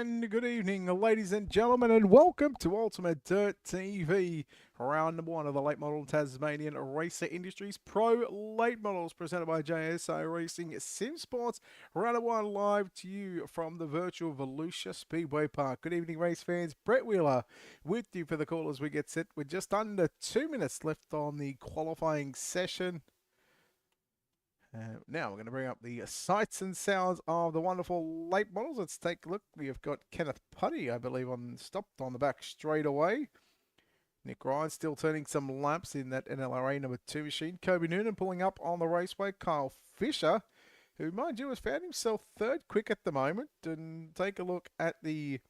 And good evening, ladies and gentlemen, and welcome to Ultimate Dirt TV. Round number one of the late model Tasmanian Racer Industries Pro Late Models presented by JSI Racing Sim Sports. Round number one live to you from the virtual Volusia Speedway Park. Good evening, race fans. Brett Wheeler with you for the call as we get set with just under 2 minutes left on the qualifying session. Now we're going to bring up the sights and sounds of the wonderful late models. Let's take a look. We've got Kenneth Putty, I believe, stopped on the back straight away. Nick Ryan still turning some laps in that NLRA number 2 machine. Kobe Noonan pulling up on the raceway. Kyle Fisher, who, mind you, has found himself third quick at the moment. And take a look at the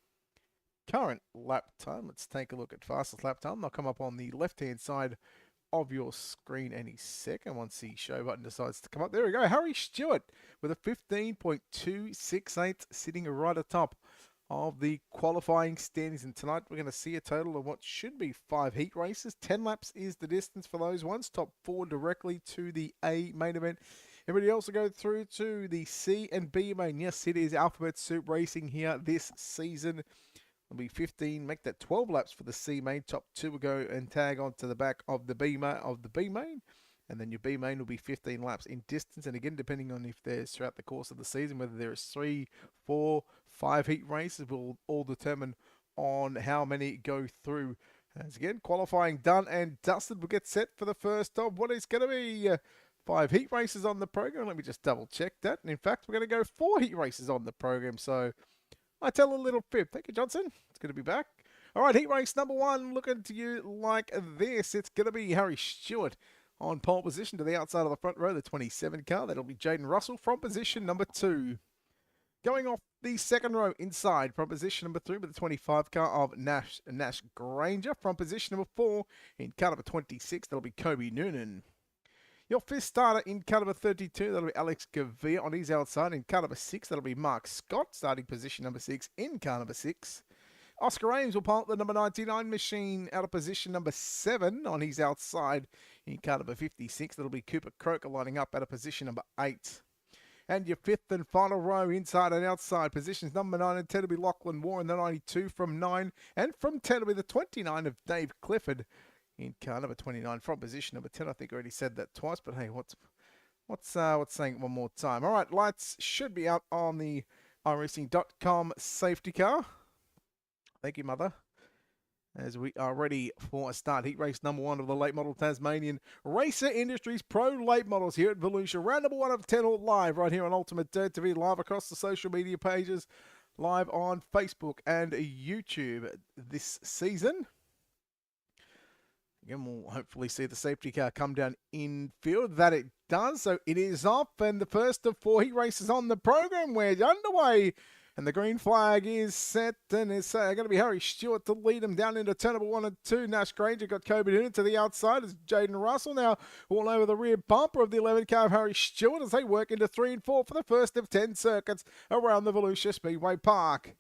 current lap time. Let's take a look at fastest lap time. They'll come up on the left-hand side of your screen any second once the show button decides to come up. There we go. Harry Stewart with a 15.268 sitting right atop of the qualifying standings. And tonight we're going to see a total of what should be 5 heat races. 10 laps is the distance for those ones. Top 4 directly to the A main event. Everybody else will go through to the C and B main. Yes, it is Alphabet Soup Racing here this season. It'll be 15, make that 12 laps for the C main. Top 2 will go and tag onto the back of the B main. And then your B main will be 15 laps in distance. And again, depending on if there's throughout the course of the season, whether there is 3, 4, 5 heat races, will all determine on how many go through. As again, qualifying done and dusted. We'll get set for the first of what is going to be 5 heat races on the program. Let me just double check that. And in fact, we're going to go 4 heat races on the program. So I tell a little fib. Thank you, Johnson. It's good to be back. All right, heat race number 1 looking to you like this. It's going to be Harry Stewart on pole position to the outside of the front row, the 27 car. That'll be Jaden Russell from position number 2. Going off the second row inside from position number 3 with the 25 car of Nash Granger. From position number 4 in car number 26, that'll be Kobe Noonan. Your fifth starter in car number 32, that'll be Alex Gavia on his outside. In car number 6, that'll be Mark Scott, starting position number 6 in car number 6. Oscar Ames will pilot the number 99 machine out of position number 7 on his outside. In car number 56, that'll be Cooper Croker lining up out of position number 8. And your fifth and final row inside and outside positions number 9 and 10 will be Lachlan Warren, the 92 from 9. And from 10 will be the 29 of Dave Clifford. In car number 29 from position number 10. I think I already said that twice, but hey, what's saying it one more time? All right, lights should be out on the iRacing.com safety car. Thank you, Mother. As we are ready for a start. Heat race number 1 of the late model Tasmanian Racer Industries Pro Late Models here at Volusia. Round number 1 of 10 all live right here on Ultimate Dirt TV, live across the social media pages, live on Facebook and YouTube this season. Again, we'll hopefully see the safety car come down in field. That it does. So it is off. And the first of 4 heat races on the program. We're underway. And the green flag is set. And it's going to be Harry Stewart to lead him down into turn number 1 and 2. Nash Granger got Kobe Noonan to the outside. As Jaden Russell now all over the rear bumper of the 11 car of Harry Stewart as they work into 3 and 4 for the first of 10 circuits around the Volusia Speedway Park.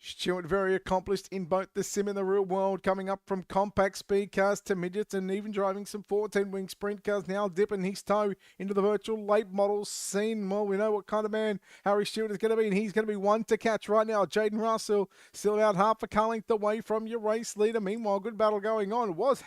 Stewart very accomplished in both the sim and the real world, coming up from compact speed cars to midgets and even driving some 14-wing sprint cars, now dipping his toe into the virtual late model scene. Well, we know what kind of man Harry Stewart is going to be, and he's going to be one to catch right now. Jaden Russell still about half a car length away from your race leader. Meanwhile, good battle going on. It was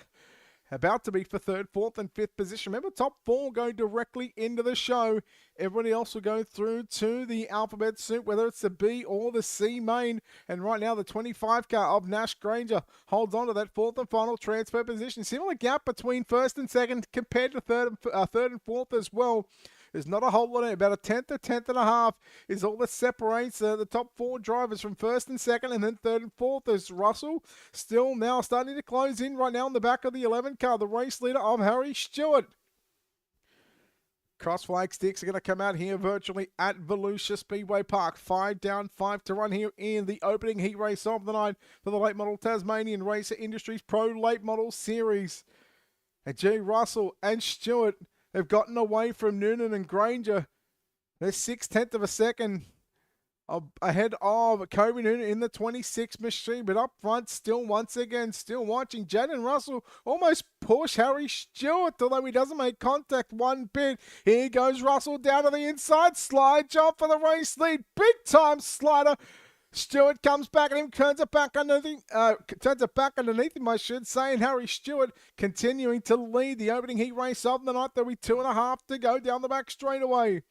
about to be for 3rd, 4th, and 5th position. Remember, top 4 go directly into the show. Everybody else will go through to the alphabet soup, whether it's the B or the C main. And right now, the 25 car of Nash Granger holds on to that 4th and final transfer position. Similar gap between 1st and 2nd compared to 3rd and 4th as well. There's not a whole lot in it. About a 10th and a half is all that separates the top 4 drivers from 1st and 2nd, and then 3rd and 4th is Russell. Still now starting to close in right now on the back of the 11 car, the race leader of Harry Stewart. Cross flag sticks are going to come out here virtually at Volusia Speedway Park. 5 down, 5 to run here in the opening heat race of the night for the late model Tasmanian Racer Industries Pro Late Model Series. And G. Russell and Stewart have gotten away from Noonan and Granger. They're 6/10 of a second ahead of Kobe Noonan in the 26 machine. But up front, still once again, still watching Jaden Russell almost push Harry Stewart, although he doesn't make contact one bit. Here goes Russell down to the inside. Slide jump for the race lead. Big time slider. Stewart comes back at him, turns it back underneath him, I should say, and Harry Stewart continuing to lead the opening heat race of the night. There'll be 2.5 to go down the back straightaway.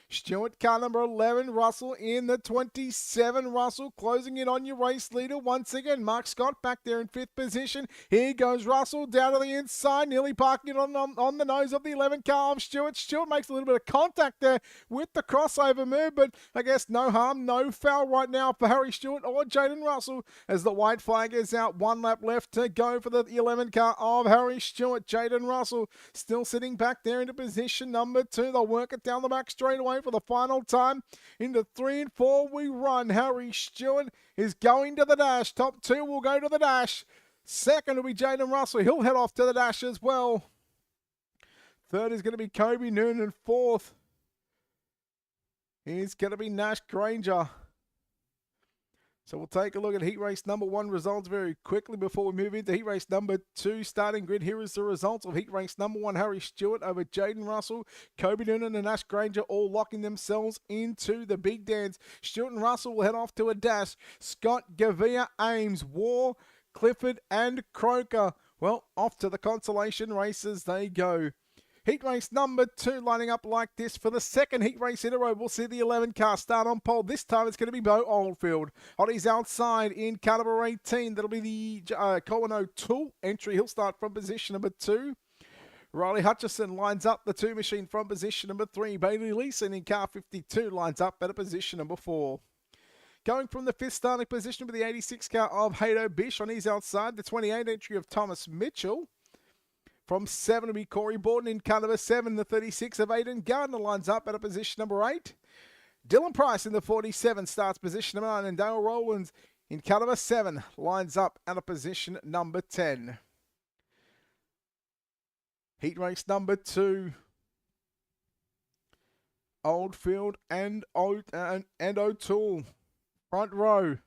Stewart, car number 11, Russell in the 27. Russell closing in on your race leader once again. Mark Scott back there in 5th position. Here goes Russell down to the inside, nearly parking it on the nose of the 11 car of Stewart. Stewart makes a little bit of contact there with the crossover move, but I guess no harm, no foul right now for Harry Stewart or Jaden Russell as the white flag is out. 1 lap left to go for the 11 car of Harry Stewart. Jaden Russell still sitting back there into position number 2. They'll work it down the back straight away for the final time. Into 3 and 4 we run. Harry Stewart is going to the dash. Top 2 will go to the dash. Second will be Jaden Russell. He'll head off to the dash as well. Third is going to be Kobe Noonan. Fourth is going to be Nash Granger. So we'll take a look at heat race number 1 results very quickly before we move into heat race number 2 starting grid. Here is the results of heat race number 1. Harry Stewart over Jaden Russell. Kobe Noonan and Nash Granger all locking themselves into the big dance. Stewart and Russell will head off to a dash. Scott, Gavia, Ames, War, Clifford and Croker. Well, off to the consolation races they go. Heat race number 2 lining up like this. For the second heat race in a row, we'll see the 11 car start on pole. This time it's going to be Bo Oldfield. On his outside in car number 18, that'll be the Colin O'Toole entry. He'll start from position number 2. Riley Hutchison lines up the 2 machine from position number 3. Bailey Leeson in car 52 lines up at a position number 4. Going from the 5th starting position with the 86 car of Hato Bish on his outside. The 28 entry of Thomas Mitchell. From 7 will be Corey Borden in car number 7. The 36 of Aidan Gardner lines up at a position number 8. Dylan Price in the 47 starts position number 9. And Dale Rowlands in car number 7 lines up at a position number 10. Heat race number 2. Oldfield and O'Toole. Front row.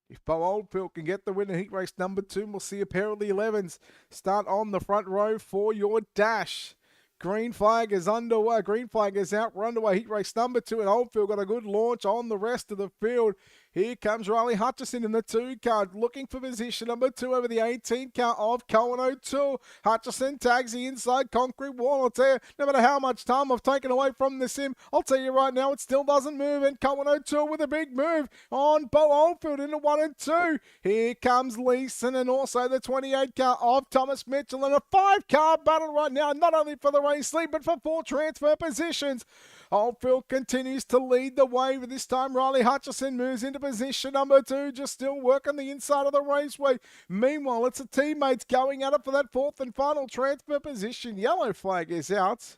If Bo Oldfield can get the win in heat race number 2, we'll see a pair of the 11s start on the front row for your dash. Green flag is underway. Green flag is out. We're underway. Heat race number 2, and Oldfield got a good launch on the rest of the field. Here comes Riley Hutchison in the 2 car, looking for position number 2 over the 18 car of Cohen O'Toole. Hutchison tags the inside concrete wall. I'll tell you, no matter how much time I've taken away from the sim, I'll tell you right now, it still doesn't move. And Cohen O'Toole with a big move on Bo Oldfield into 1 and 2. Here comes Leeson and also the 28 car of Thomas Mitchell, and a 5 car battle right now, not only for the race lead, but for 4 transfer positions. Oldfield continues to lead the way, but this time Riley Hutchison moves into position number 2, just still working the inside of the raceway. Meanwhile, it's the teammates going at it for that 4th and final transfer position. Yellow flag is out.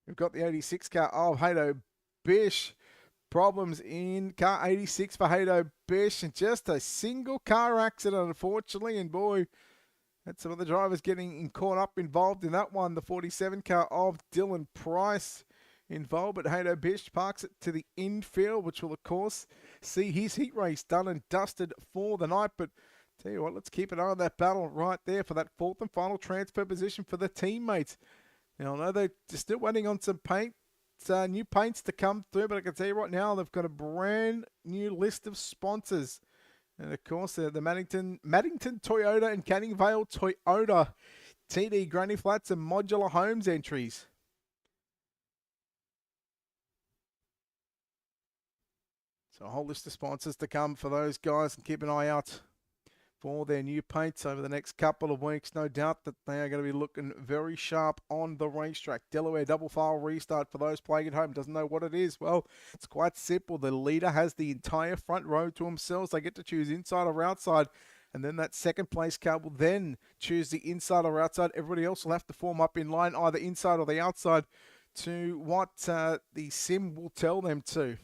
We've got the 86 car of Hato Bish. Problems in car 86 for Hato Bish, and just a single car accident, unfortunately, and boy, that's some of the drivers getting caught up involved in that one. The 47 car of Dylan Price involved, but Hato Bish parks it to the infield, which will, of course, see his heat race done and dusted for the night. But tell you what, let's keep an eye on that battle right there for that 4th and final transfer position for the teammates. Now, I know they're still waiting on some paint, new paints to come through, but I can tell you right now, they've got a brand new list of sponsors. And, of course, the Maddington Toyota and Canning Vale Toyota, TD Granny Flats and Modular Homes entries. So a whole list of sponsors to come for those guys, and keep an eye out for their new paints over the next couple of weeks. No doubt that they are going to be looking very sharp on the racetrack. Delaware double file restart for those playing at home. Doesn't know what it is. Well, it's quite simple. The leader has the entire front row to themselves. They get to choose inside or outside. And then that second place car will then choose the inside or outside. Everybody else will have to form up in line, either inside or the outside, to what the sim will tell them to.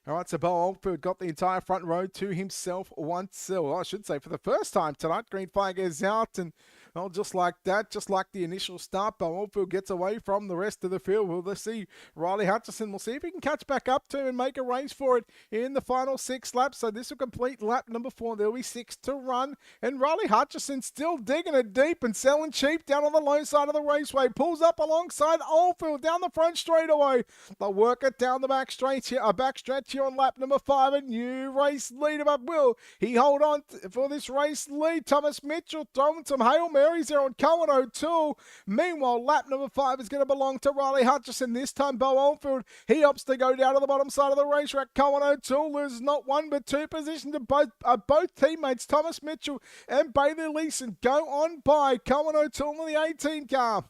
All right, so Bo Oldfield got the entire front row to himself once, or I should say for the first time tonight. Green flag is out, and Well, just like that, just like the initial start, Bo Oldfield gets away from the rest of the field. We'll see Riley Hutchison. We'll see if he can catch back up to and make a race for it in the final 6 laps. So this will complete lap number 4. There'll be 6 to run. And Riley Hutchison still digging it deep and selling cheap down on the low side of the raceway. Pulls up alongside Oldfield down the front straightaway. They'll work it down the back stretch here on lap number 5. A new race leader, but will he hold on for this race lead? Thomas Mitchell throwing some Hail Marys there on Cohen O'Toole. Meanwhile, lap number 5 is going to belong to Riley Hutchison. This time, Bo Oldfield, he opts to go down to the bottom side of the racetrack. Cohen O'Toole loses not 1 but 2 positions to both teammates, Thomas Mitchell and Bailey Leeson, go on by Cohen O'Toole in the 18 car.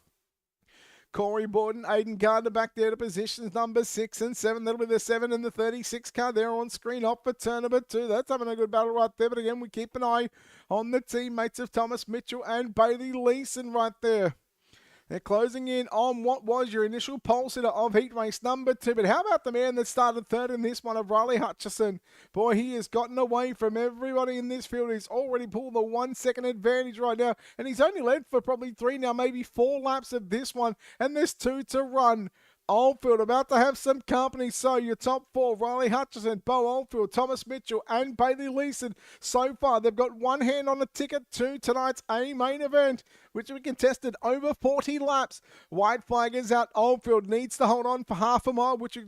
Corey Borden, Aidan Gardner back there to positions number 6 and 7. That'll be the 7 and the 36 car there on screen off for turn number 2. That's having a good battle right there. But again, we keep an eye on the teammates of Thomas Mitchell and Bailey Leeson right there. They're closing in on what was your initial pole sitter of heat race number 2. But how about the man that started third in this one of Riley Hutchison? Boy, he has gotten away from everybody in this field. He's already pulled the 1 second advantage right now. And he's only led for probably 3, now maybe 4 laps of this one. And there's 2 to run. Oldfield about to have some company. So your top 4, Riley Hutchison, Bo Oldfield, Thomas Mitchell and Bailey Leeson. So far, they've got one hand on the ticket to tonight's A main event, which will be contested over 40 laps. White flag is out. Oldfield needs to hold on for half a mile, which is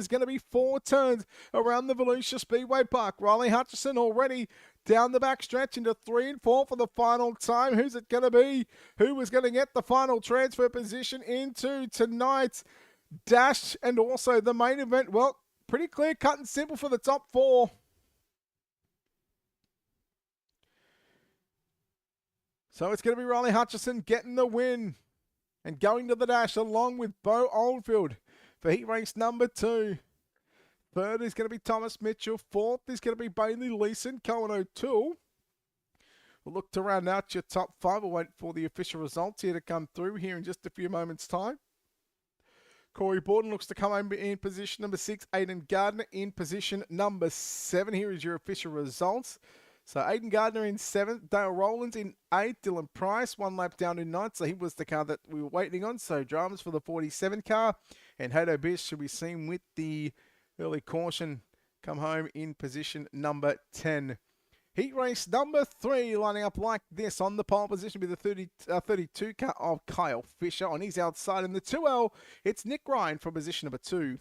going to be 4 turns around the Volusia Speedway Park. Riley Hutchison already down the back stretch into 3 and 4 for the final time. Who's it going to be? Who is going to get the final transfer position into tonight's dash and also the main event? Well, pretty clear cut and simple for the top 4. So it's going to be Riley Hutchison getting the win and going to the dash along with Bo Oldfield for heat race number 2. Third is going to be Thomas Mitchell. Fourth is going to be Bailey Leeson, Cohen O'Toole. We'll look to round out your top 5. We'll wait for the official results here to come through here in just a few moments' time. Corey Borden looks to come in position number 6. Aidan Gardner in position number 7. Here is your official results. So Aidan Gardner in 7th, Dale Rowlands in 8th, Dylan Price 1 lap down in 9th. So he was the car that we were waiting on. So dramas for the 47 car. And Hato Bish should be seen with the early caution come home in position number 10. Heat race number 3 lining up like this. On the pole position with the 32 car of Kyle Fisher. On his outside in the 2L, it's Nick Ryan from position number 2.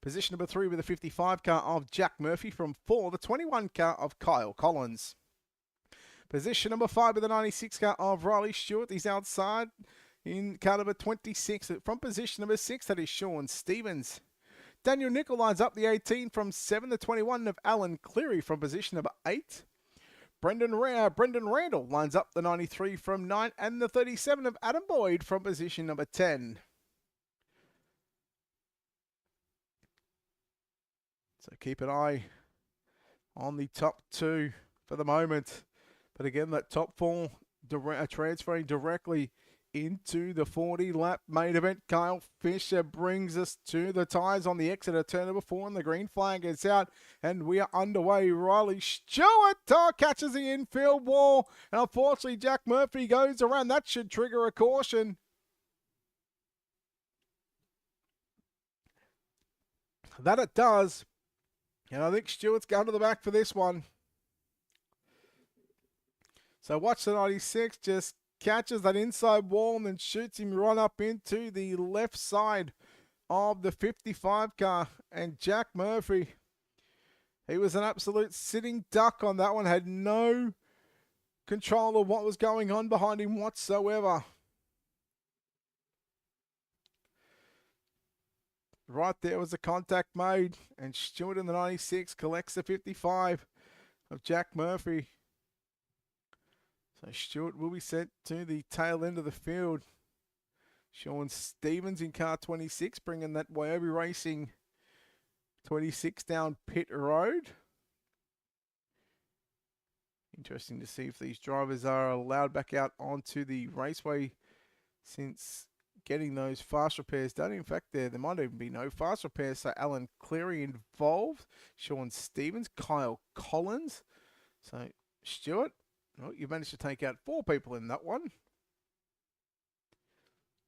Position number 3 with the 55 car of Jack Murphy from 4. The 21 car of Kyle Collins. Position number 5 with the 96 car of Riley Stewart. He's outside in car number 26. From position number 6, that is Sean Stevens. Daniel Nickel lines up the 18 from 7. The 21 of Alan Cleary from position number 8. Brendan Randall lines up the 93 from 9. And the 37 of Adam Boyd from position number 10. So keep an eye on the top 2 for the moment. But again, that top 4 transferring directly into the 40-lap main event. Kyle Fisher brings us to the tyres on the exit of turn number 4, and the green flag is out, and we are underway. Riley Stewart catches the infield wall, and unfortunately Jack Murphy goes around. That should trigger a caution. That it does, and I think Stewart's going to the back for this one. So watch the 96 just catches that inside wall and then shoots him right up into the left side of the 55 car. And Jack Murphy, he was an absolute sitting duck on that one. Had no control of what was going on behind him whatsoever. Right there was the contact made. And Stewart in the 96 collects the 55 of Jack Murphy. So Stewart will be sent to the tail end of the field. Sean Stevens in car 26, bringing that Wyobi Racing 26 down pit road. Interesting to see if these drivers are allowed back out onto the raceway since getting those fast repairs done. In fact, there might even be no fast repairs. So Alan Cleary involved. Sean Stevens, Kyle Collins. So Stewart Well, you managed to take out 4 people in that one.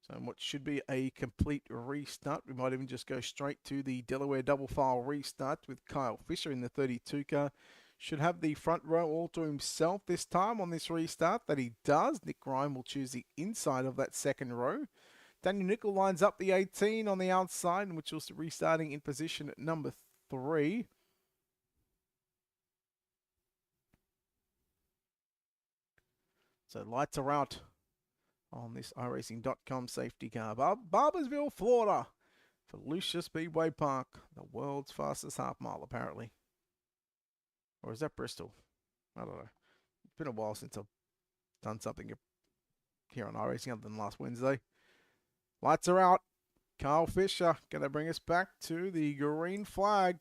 So what should be a complete restart. We might even just go straight to the Delaware double file restart with Kyle Fisher in the 32 car. Should have the front row all to himself this time on this restart. That he does. Nick Ryan will choose the inside of that second row. Daniel Nickel lines up the 18 on the outside, which was restarting in position at number 3. So lights are out on this iRacing.com safety car. Barbersville, Florida, for Volusia Speedway Park, the world's fastest half mile, apparently. Or is that Bristol? I don't know. It's been a while since I've done something here on iRacing other than last Wednesday. Lights are out. Kyle Fisher going to bring us back to the green flag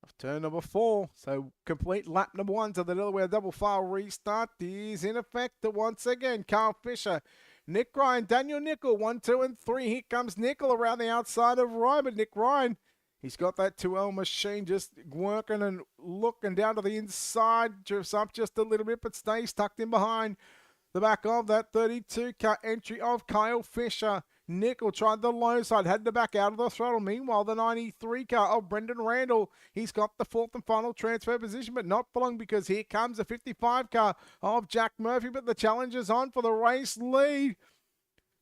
of turn number 4. So complete lap number 1 to the Delaware double file restart is in effect once again. Kyle Fisher, Nick Ryan, Daniel Nickel, 1, 2, and 3. Here comes Nickel around the outside of Ryan, but Nick Ryan, he's got that 2L machine just working and looking down to the inside. Drifts up just a little bit, but stays tucked in behind the back of that 32 car entry of Kyle Fisher. Nickel tried the low side, had to back out of the throttle. Meanwhile, the 93 car of Brendan Randall, he's got the 4th and final transfer position, but not for long because here comes the 55 car of Jack Murphy, but the challenge is on for the race lead.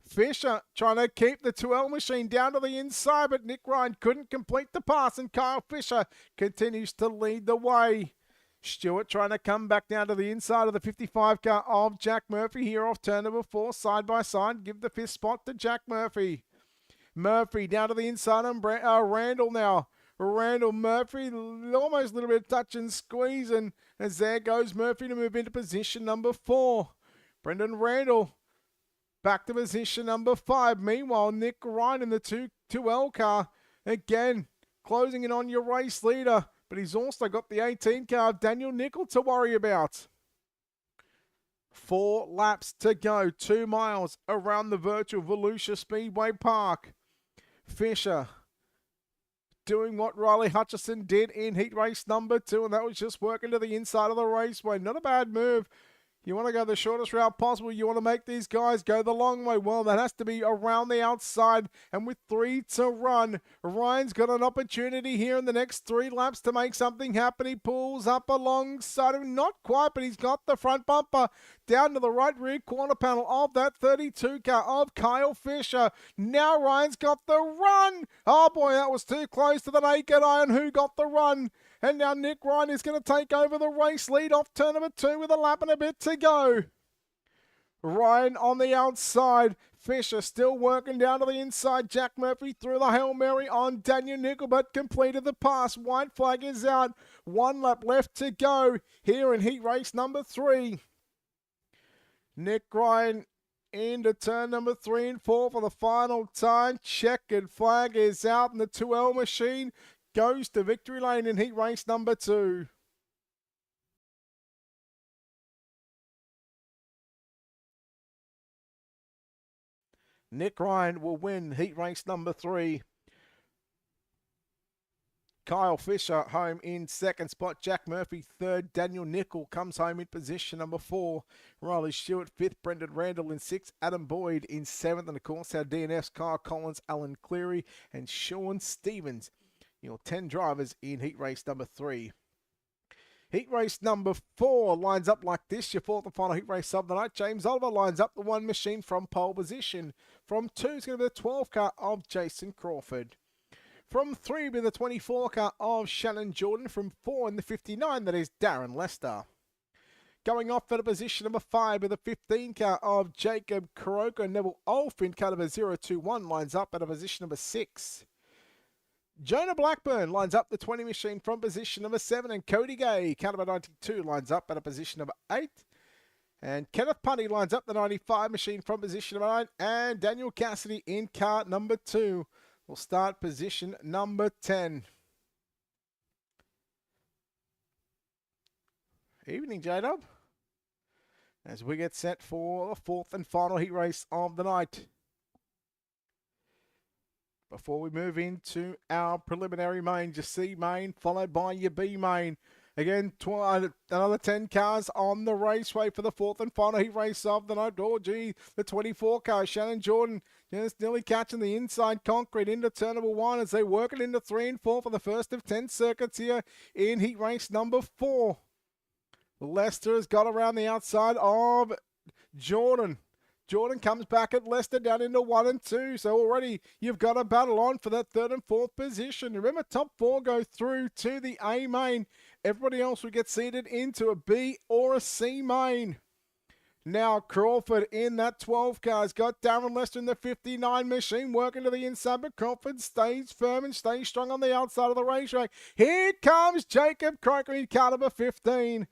Fisher trying to keep the 2L machine down to the inside, but Nick Ryan couldn't complete the pass, and Kyle Fisher continues to lead the way. Stewart trying to come back down to the inside of the 55 car of Jack Murphy here off turn number 4, side by side. Give the 5th spot to Jack Murphy. Murphy down to the inside of Randall now. Randall, Murphy, almost a little bit of touch and squeeze, and as there goes Murphy to move into position number 4. Brendan Randall back to position number 5. Meanwhile, Nick Ryan in the 2L car again closing in on your race leader. But he's also got the 18 car of Daniel Nickel to worry about. 4 laps to go. 2 miles around the virtual Volusia Speedway Park. Fisher doing what Riley Hutchison did in heat race number 2, and that was just working to the inside of the raceway. Not a bad move. You want to go the shortest route possible. You want to make these guys go the long way. Well, that has to be around the outside. And with 3 to run, Ryan's got an opportunity here in the next 3 laps to make something happen. He pulls up alongside him. Not quite, but he's got the front bumper down to the right rear corner panel of that 32 car of Kyle Fisher. Now Ryan's got the run. Oh boy, that was too close to the naked eye. And who got the run? And now Nick Ryan is going to take over the race lead off turn number 2 with a lap and a bit to go. Ryan on the outside. Fisher still working down to the inside. Jack Murphy through the Hail Mary on Daniel Nickel, but completed the pass. White flag is out. 1 lap left to go here in heat race number 3. Nick Ryan into turn number 3 and 4 for the final time. Checkered flag is out, and the 2L machine goes to victory lane in heat race number 2. Nick Ryan will win heat race number 3. Kyle Fisher home in 2nd spot. Jack Murphy 3rd. Daniel Nickel comes home in position number 4. Riley Stewart 5th. Brendan Randall in 6th. Adam Boyd in 7th. And of course our DNFs, Kyle Collins, Alan Cleary and Sean Stevens. Your 10 drivers in heat race number 3. Heat race number 4 lines up like this. Your 4th and final heat race of the night. James Oliver lines up the 1 machine from pole position. From 2 is going to be the 12 car of Jason Crawford. From 3 will be the 24 car of Shannon Jordan. From 4 in the 59, that is Darren Lester. Going off at a position number 5 with the 15 car of Jacob Kuroko. Neville Olfin, car number 021, lines up at a position number 6. Jonah Blackburn lines up the 20 machine from position number 7. And Cody Gay, car number 92, lines up at a position number 8. And Kenneth Punty lines up the 95 machine from position number 9. And Daniel Cassidy in car number 2 will start position number 10. Evening, J-Dub. As we get set for the 4th and final heat race of the night. Before we move into our preliminary main, your C main, followed by your B main. Again, another 10 cars on the raceway for the fourth and final heat race of the night. Oh, gee, the 24 car, Shannon Jordan, just nearly catching the inside concrete into turn number 1 as they work it into 3 and 4 for the first of 10 circuits here in heat race number 4. Lester has got around the outside of Jordan. Jordan comes back at Leicester down into 1 and 2. So already you've got a battle on for that 3rd and 4th position. Remember, top 4 go through to the A main. Everybody else will get seated into a B or a C main. Now Crawford in that 12 car has got Darren Lester in the 59 machine working to the inside, but Crawford stays firm and stays strong on the outside of the racetrack. Here comes Jacob Croker in car number 15.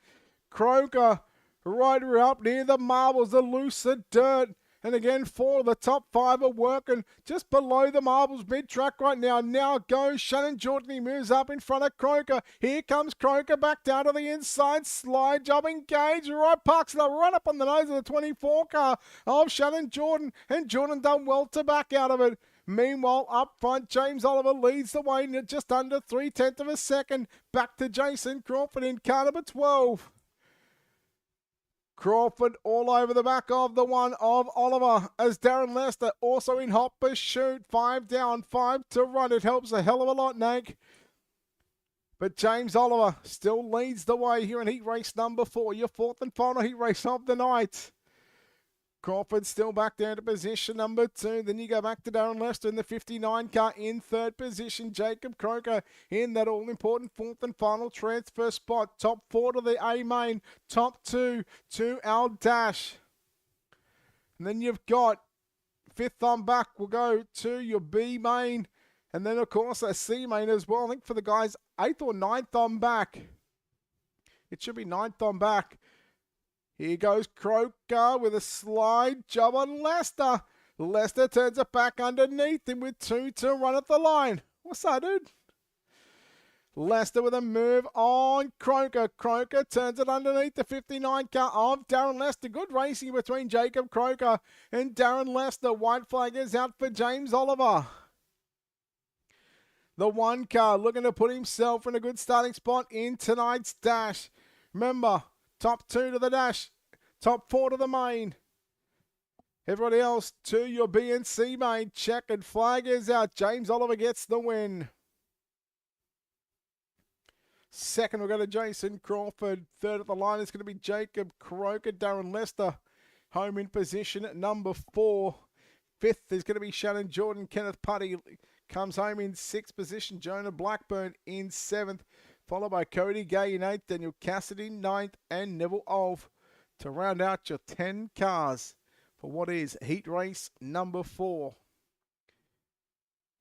Croker rider up near the marbles, the looser dirt. And again, 4 of the top 5 are working just below the marbles mid-track right now. Now goes Shannon Jordan. He moves up in front of Croker. Here comes Croker back down to the inside. Slide job engaged. Right parks the run up on the nose of the 24 car of Shannon Jordan. And Jordan done well to back out of it. Meanwhile, up front, James Oliver leads the way just under 3/10 of a second. Back to Jason Crawford in car number 12. Crawford all over the back of the one of Oliver as Darren Lester also in hot pursuit. 5 down, 5 to run. It helps a hell of a lot, Nag. But James Oliver still leads the way here in heat race number 4, your 4th and final heat race of the night. Crawford still back there to position number 2. Then you go back to Darren Lester in the 59 car in 3rd position. Jacob Croker in that all-important 4th and final transfer spot. Top 4 to the A main. Top 2 to our dash. And then you've got 5th on back. We'll go to your B main. And then, of course, a C main as well. I think for the guys 8th or 9th on back. It should be 9th on back. Here goes Croker with a slide job on Lester. Lester turns it back underneath him with 2 to run at the line. What's that, dude? Lester with a move on Croker. Croker turns it underneath the 59 car of Darren Lester. Good racing between Jacob Croker and Darren Lester. White flag is out for James Oliver. The 1 car looking to put himself in a good starting spot in tonight's dash. Remember, top 2 to the dash. Top 4 to the main. Everybody else to your B and C main. Checkered flag is out. James Oliver gets the win. 2nd, we'll go to Jason Crawford. 3rd at the line is going to be Jacob Croker. Darren Lester home in position at number 4. 5th is going to be Shannon Jordan. Kenneth Putty comes home in 6th position. Jonah Blackburn in 7th. Followed by Cody Gay in 8th, Daniel Cassidy 9th, and Neville Olf to round out your 10 cars for what is heat race number 4.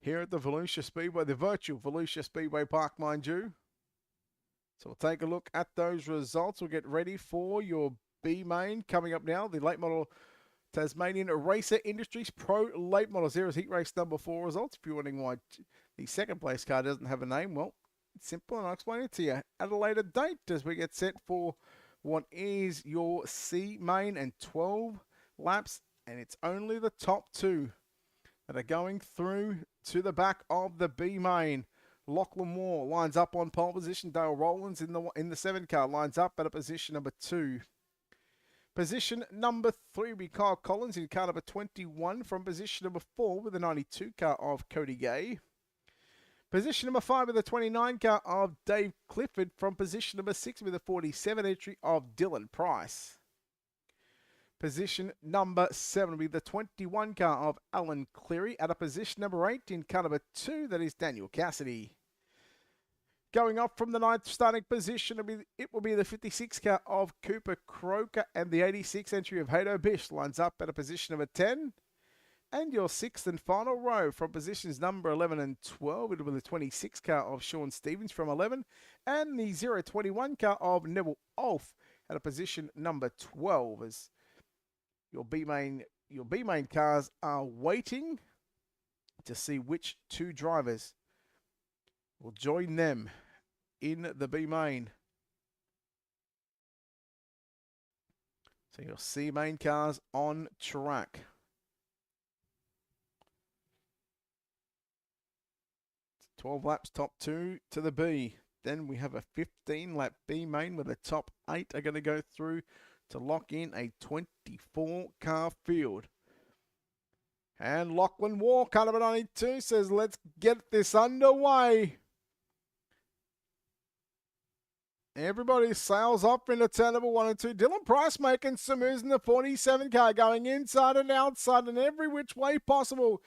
Here at the Volusia Speedway, the virtual Volusia Speedway Park, mind you. So we'll take a look at those results. We'll get ready for your B main coming up now. The late model Tasmanian Racer Industries Pro Late Models. Here is heat race number 4 results. If you're wondering why the 2nd place car doesn't have a name, well, it's simple, and I'll explain it to you at a later date as we get set for what is your C main and 12 laps. And it's only the top 2 that are going through to the back of the B main. Lachlan Moore lines up on pole position. Dale Rowlands in the 7 car lines up at a position number 2. Position number 3 will be Kyle Collins in car number 21 from position number 4 with the 92 car of Cody Gay. Position number 5 with the 29 car of Dave Clifford from position number 6 with the 47 entry of Dylan Price. Position number 7 will be the 21 car of Alan Cleary at a position number 8 in car number 2, that is Daniel Cassidy. Going up from the 9th starting position, it will be the 56 car of Cooper Croker, and the 86 entry of Hato Bish lines up at a position number 10. And your 6th and final row from positions number 11 and 12, it will be the 26 car of Sean Stevens from 11, and the 021 car of Neville Olf at a position number 12. As your B main cars are waiting to see which 2 drivers will join them in the B main. So your C main cars on track. 12 laps, top 2 to the B. then we have a 15-lap B main where the top 8 are going to go through to lock in a 24-car field. And Lachlan War, cut of 92, says, let's get this underway. Everybody sails up into turn number 1 and 2. Dylan Price making some moves in the 47 car, going inside and outside and every which way possible.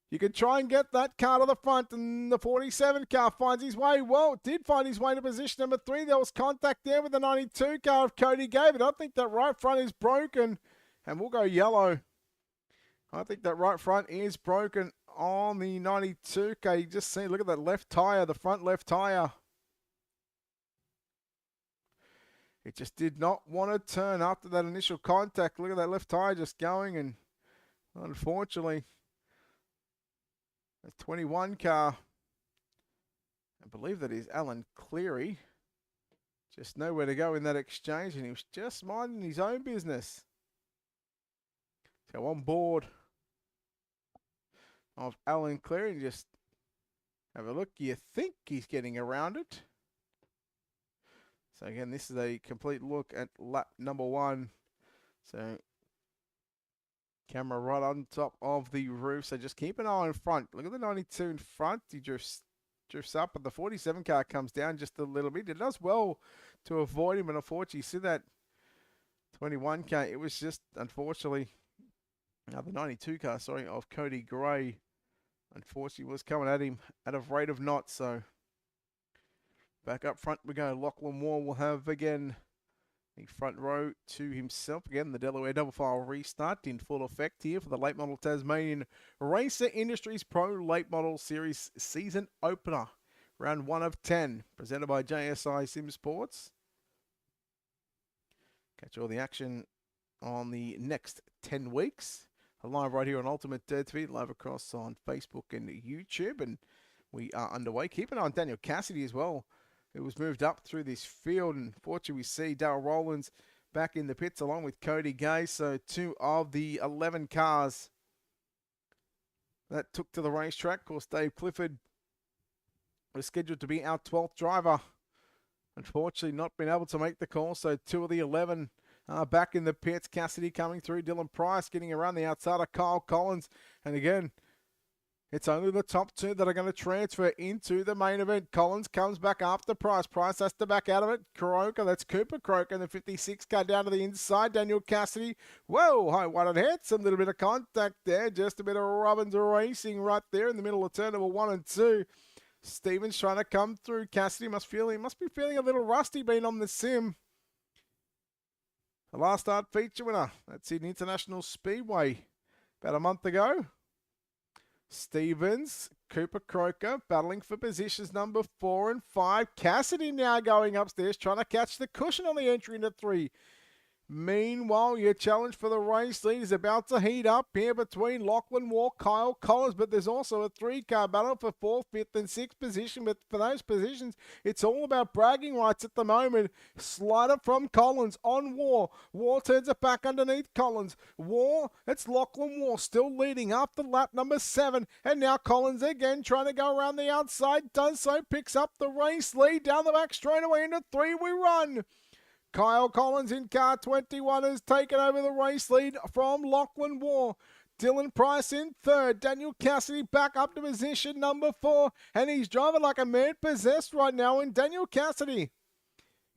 You can try and get that car to the front, and the 47 car finds his way. Well, did find his way to position number 3. There was contact there with the 92 car of Cody Gave. I think that right front is broken, and we'll go yellow. I think that right front is broken on the 92 car. You just see, look at that left tyre, the front left tyre. It just did not want to turn after that initial contact. Look at that left tyre just going, and unfortunately, the 21 car, I believe that is Alan Cleary, just nowhere to go in that exchange, and he was just minding his own business. So on board of Alan Cleary, and just have a look. You think he's getting around it. So again, this is a complete look at lap number 1. So camera right on top of the roof. So just keep an eye in front. Look at the 92 in front. He drifts up, but the 47 car comes down just a little bit. It does well to avoid him, and unfortunately, you see that 21 car. It was just, unfortunately, the 92 car, sorry, of Cody Gray, unfortunately, was coming at him at a rate of knots. So back up front we go. Lachlan Moore will have again the front row to himself. Again, the Delaware double file restart in full effect here for the Late Model Tasmanian Racer Industries Pro Late Model Series season opener. Round 1 of 10, presented by JSI Sim Sports. Catch all the action on the next 10 weeks. Live right here on Ultimate Dirt TV, live across on Facebook and YouTube, and we are underway. Keep an eye on Daniel Cassidy as well, who was moved up through this field, and fortunately we see Darryl Rowlands back in the pits along with Cody Gay. So 2 of the 11 cars that took to the racetrack. Of course, Dave Clifford was scheduled to be our 12th driver. Unfortunately, not been able to make the call, so 2 of the 11 back in the pits. Cassidy coming through. Dylan Price getting around the outside of Kyle Collins. And again, it's only the top 2 that are going to transfer into the main event. Collins comes back after Price. Price has to back out of it. Croker, that's Cooper Croker in the 56 car down to the inside. Daniel Cassidy. Whoa, high one and hit. Some little bit of contact there. Just a bit of rubbing racing right there in the middle of turn number 1 and 2. Stevens trying to come through. Cassidy must be feeling a little rusty being on the sim. The last start feature winner at Sydney International Speedway about a month ago. Stevens, Cooper Croker battling for positions number 4 and 5. Cassidy now going upstairs trying to catch the cushion on the entry into 3. Meanwhile, your challenge for the race lead is about to heat up here between Lachlan War, Kyle Collins, but there's also a 3-car battle for 4th, 5th and 6th position. But for those positions, it's all about bragging rights at the moment. Slider from Collins on War. War turns it back underneath Collins. War, it's Lachlan War still leading after lap number 7. And now Collins again trying to go around the outside. Does so, picks up the race lead down the back straight away into 3 we run. Kyle Collins in car 21 has taken over the race lead from Lachlan War. Dylan Price in 3rd. Daniel Cassidy back up to position number 4. And he's driving like a man possessed right now in Daniel Cassidy.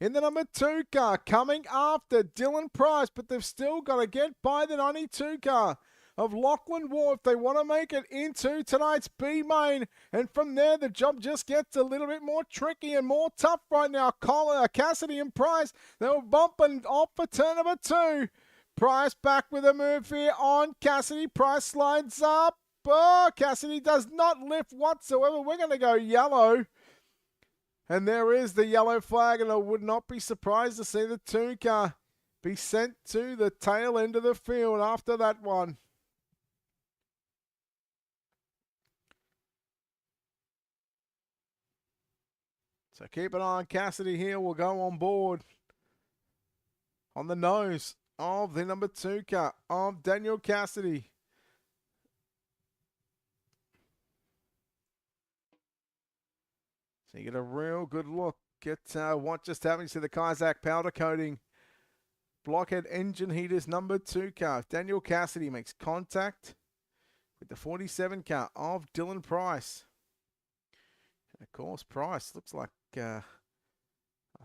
In the number 2 car, coming after Dylan Price, but they've still got to get by the 92 car of Lachlan War if they want to make it into tonight's B main. And from there, the job just gets a little bit more tricky and more tough right now. Cassidy and Price, they were bumping off for turn number 2. Price back with a move here on Cassidy. Price slides up. Oh, Cassidy does not lift whatsoever. We're going to go yellow. And there is the yellow flag, and I would not be surprised to see the 2 car be sent to the tail end of the field after that one. So keep an eye on Cassidy here. We'll go on board on the nose of the number 2 car of Daniel Cassidy. So you get a real good look at what just happened to the Kazakh powder coating. Blockhead engine heaters number 2 car. Daniel Cassidy makes contact with the 47 car of Dylan Price. And of course, Price looks like I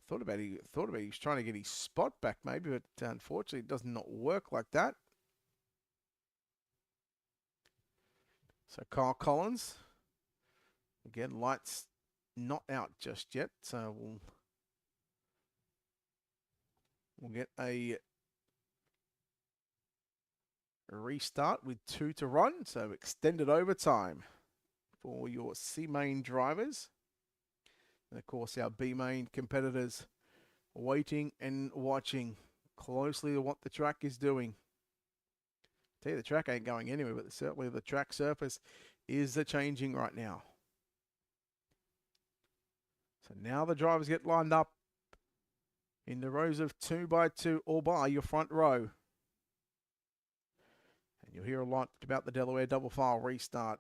thought about he was trying to get his spot back maybe, but unfortunately it does not work like that. So Kyle Collins, again, lights not out just yet, so we'll get a restart with 2 to run, so extended overtime for your C main drivers. And of course our B main competitors waiting and watching closely to what the track is doing. Tell you, the track ain't going anywhere, but certainly the track surface is changing right now. So now the drivers get lined up in the rows of 2 by 2 or by your front row. And you'll hear a lot about the Delaware double file restart.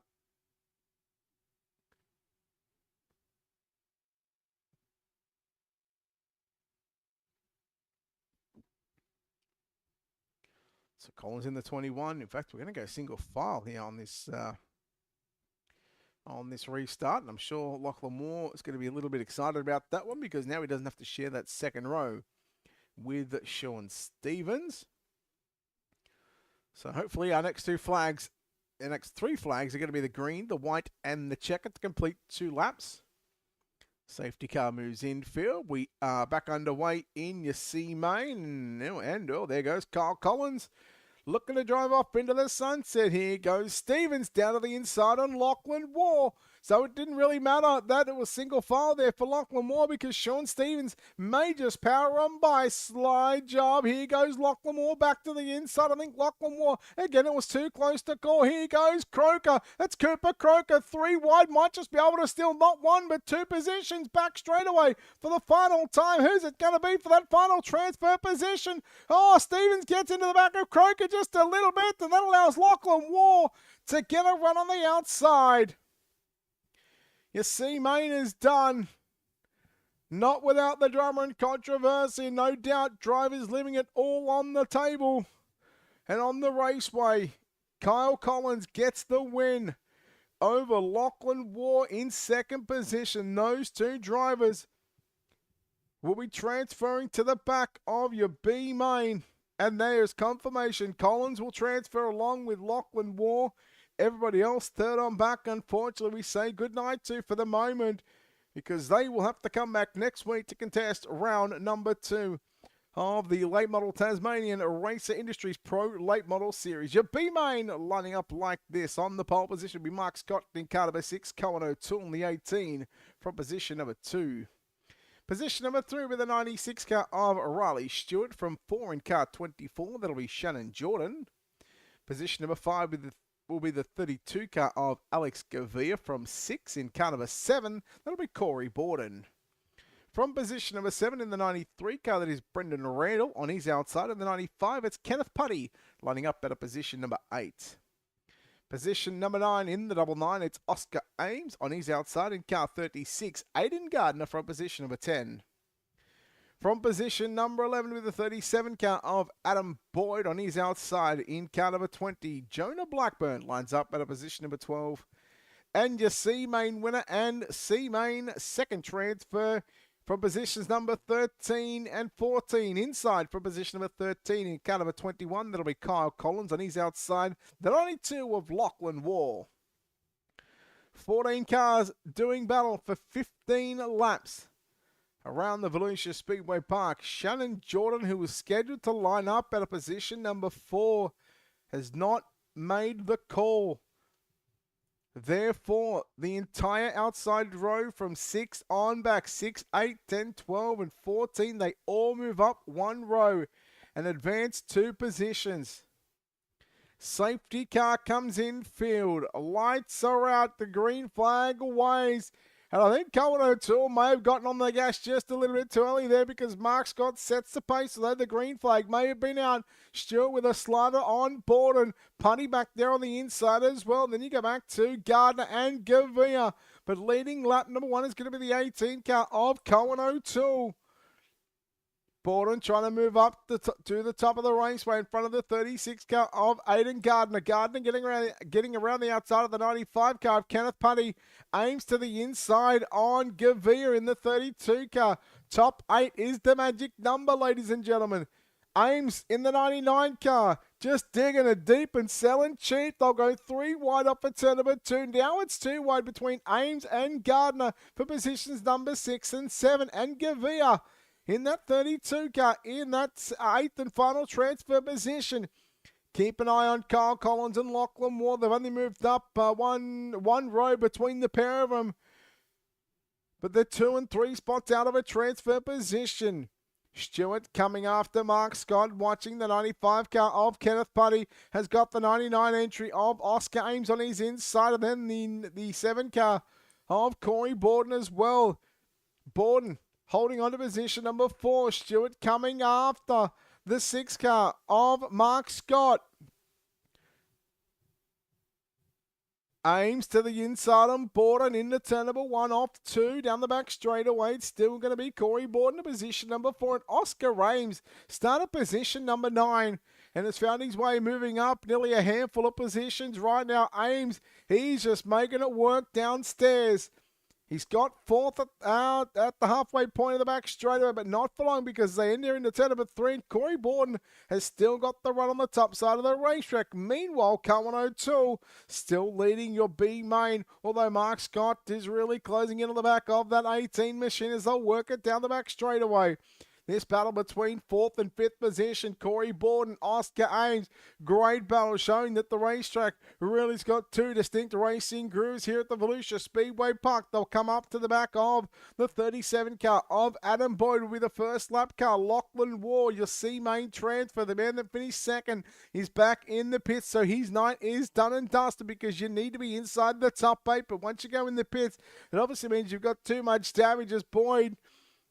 So Collins in the 21. In fact, we're going to go single file here on this restart. And I'm sure Lachlan Moore is going to be a little bit excited about that one because now he doesn't have to share that second row with Sean Stevens. So hopefully our next 3 flags are going to be the green, the white, and the checker to complete 2 laps. Safety car moves infield. We are back underway in your C main. And there goes Kyle Collins. Looking to drive off into the sunset. Here goes Stevens down to the inside on Lachlan Moore. So it didn't really matter that it was single file there for Lachlan Moore because Sean Stevens may just power on by. Slide job. Here goes Lachlan Moore back to the inside. I think Lachlan Moore, again, it was too close to call. Here goes Croker. That's Cooper Croker. 3 wide. Might just be able to steal not 1 but 2 positions back straight away for the final time. Who's it going to be for that final transfer position? Oh, Stevens gets into the back of Croker just a little bit, and that allows Lachlan Moore to get a run on the outside. Your C main is done. Not without the drama and controversy. No doubt drivers leaving it all on the table. And on the raceway, Kyle Collins gets the win over Lachlan Moore in second position. Those 2 drivers will be transferring to the back of your B main. And there's confirmation. Collins will transfer along with Lachlan Moore. Everybody else third on back, unfortunately, we say goodnight to for the moment because they will have to come back next week to contest round number 2 of the Late Model Tasmanian Racer Industries Pro Late Model Series. Your B main lining up like this. On the pole position will be Mark Scott in car number 6, Cohen O'Toole in the 18 from position number 2. Position number 3 with the 96 car of Riley Stewart from 4 in car 24. That'll be Shannon Jordan. Position number 5 will be the 32 car of Alex Gavia from 6 in car number 7. That'll be Corey Borden. From position number 7 in the 93 car, that is Brendan Randall on his outside. In the 95, it's Kenneth Putty lining up at a position number 8. Position number 9 in the double 9, it's Oscar Ames on his outside. In car 36, Aidan Gardner from position number 10. From position number 11 with the 37 car of Adam Boyd on his outside. In car number 20, Jonah Blackburn lines up at a position number 12. And your C main winner and C main second transfer from positions number 13 and 14. Inside from position number 13 in car number 21, that'll be Kyle Collins on his outside. The 92 of Lachlan Moore. 14 cars doing battle for 15 laps around the Volusia Speedway Park. Shannon Jordan, who was scheduled to line up at a position number 4, has not made the call. Therefore, the entire outside row from 6 on back, 6, 8, 10, 12, and 14, they all move up 1 row and advance 2 positions. Safety car comes in field. Lights are out. The green flag waves. And I think Cohen O'Toole may have gotten on the gas just a little bit too early there because Mark Scott sets the pace, although the green flag may have been out. Stewart with a slider on board and Putty back there on the inside as well. And then you go back to Gardner and Gavia. But leading lap number 1 is going to be the 18 car of Cohen O'Toole. Borden trying to move up to the top of the raceway in front of the 36 car of Aidan Gardner. Gardner getting around the outside of the 95 car of Kenneth Putty. Aims to the inside on Gavia in the 32 car. Top 8 is the magic number, ladies and gentlemen. Ames in the 99 car, just digging it deep and selling cheap. They'll go 3 wide off for turn number 2. Now it's 2 wide between Ames and Gardner for positions number 6 and 7. And Gavia in that 32 car in that 8th and final transfer position. Keep an eye on Kyle Collins and Lachlan Ward. They've only moved up one row between the pair of them. But they're 2 and 3 spots out of a transfer position. Stewart coming after Mark Scott, watching the 95 car of Kenneth Putty, has got the 99 entry of Oscar Ames on his inside, and then the 7 car of Corey Borden as well. Borden holding on to position number 4. Stewart coming after the 6 car of Mark Scott. Ames to the inside on Borden into turn number 1 off 2 down the back straightaway. It's still going to be Corey Borden in position number 4 and Oscar Ames started position number 9 and has found his way moving up nearly a handful of positions right now. Ames, he's just making it work downstairs. He's got 4th at the halfway point of the back straightaway, but not for long because they end there into turn number 3. And Corey Borden has still got the run on the top side of the racetrack. Meanwhile, Cohen O'Toole still leading your B main, although Mark Scott is really closing in on the back of that 18 machine as they'll work it down the back straightaway. This battle between 4th and 5th position, Corey Borden, Oscar Ames. Great battle showing that the racetrack really's got 2 distinct racing crews here at the Volusia Speedway Park. They'll come up to the back of the 37 car of Adam Boyd will be the first lap car. Lachlan Ward, your C main transfer. The man that finished 2nd is back in the pits, so his night is done and dusted because you need to be inside the top 8. But once you go in the pits, it obviously means you've got too much damage as Boyd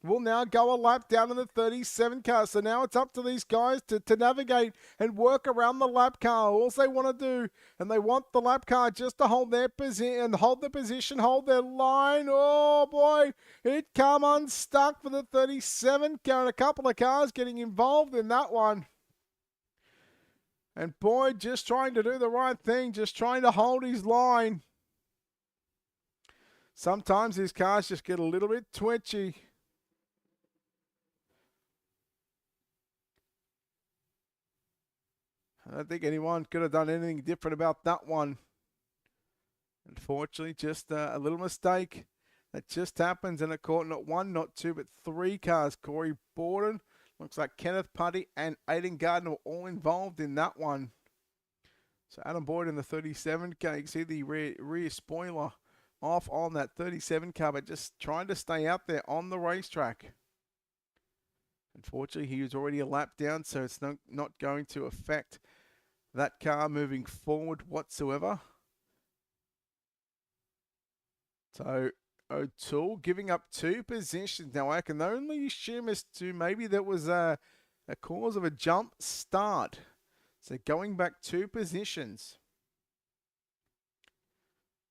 will now go a lap down in the 37 car. So now it's up to these guys to navigate and work around the lap car. All they want to do, and they want the lap car just to hold their position, hold their line. Oh boy, it come unstuck for the 37 car, and a couple of cars getting involved in that one. And Boyd just trying to do the right thing, just trying to hold his line. Sometimes these cars just get a little bit twitchy. I don't think anyone could have done anything different about that one. Unfortunately, just a little mistake that just happens, and it caught not 1, not 2, but 3 cars. Corey Borden, looks like Kenneth Putty and Aidan Gardner were all involved in that one. So Adam Boyd in the 37 car, you can see the rear spoiler off on that 37 car, but just trying to stay out there on the racetrack. Unfortunately, he was already a lap down, so it's not going to affect that car moving forward whatsoever. So O'Toole giving up 2 positions. Now I can only assume as to maybe that was a cause of a jump start. So going back 2 positions.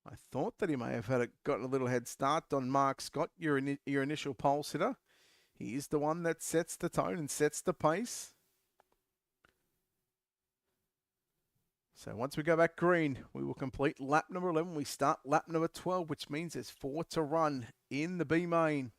I thought that he may have gotten a little head start on Mark Scott, your initial pole sitter. He is the one that sets the tone and sets the pace. So once we go back green, we will complete lap number 11. We start lap number 12, which means there's 4 to run in the B main.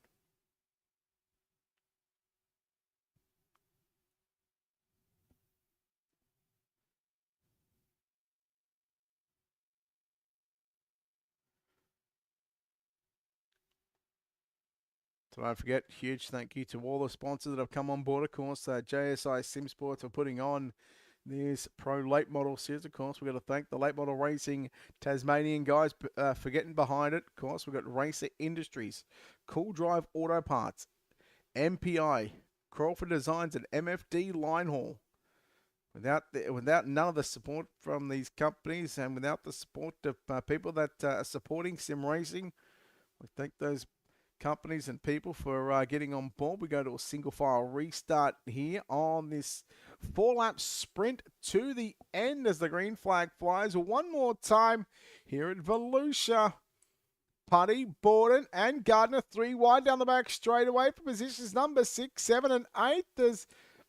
So don't forget, huge thank you to all the sponsors that have come on board, of course. JSI Sim Sports for putting on this Pro Late Model Series, of course. We've got to thank the Late Model Racing Tasmanian guys for getting behind it. Of course, we've got Racer Industries, Cool Drive Auto Parts, MPI, Crawford Designs, and MFD Line Haul. Without none of the support from these companies and without the support of people that are supporting sim racing, we thank those companies and people for getting on board. We go to a single file restart here on this 4-lap sprint to the end as the green flag flies one more time here at Volusia. Putty, Borden, and Gardner 3 wide down the back straight away for positions number 6, 7, and 8.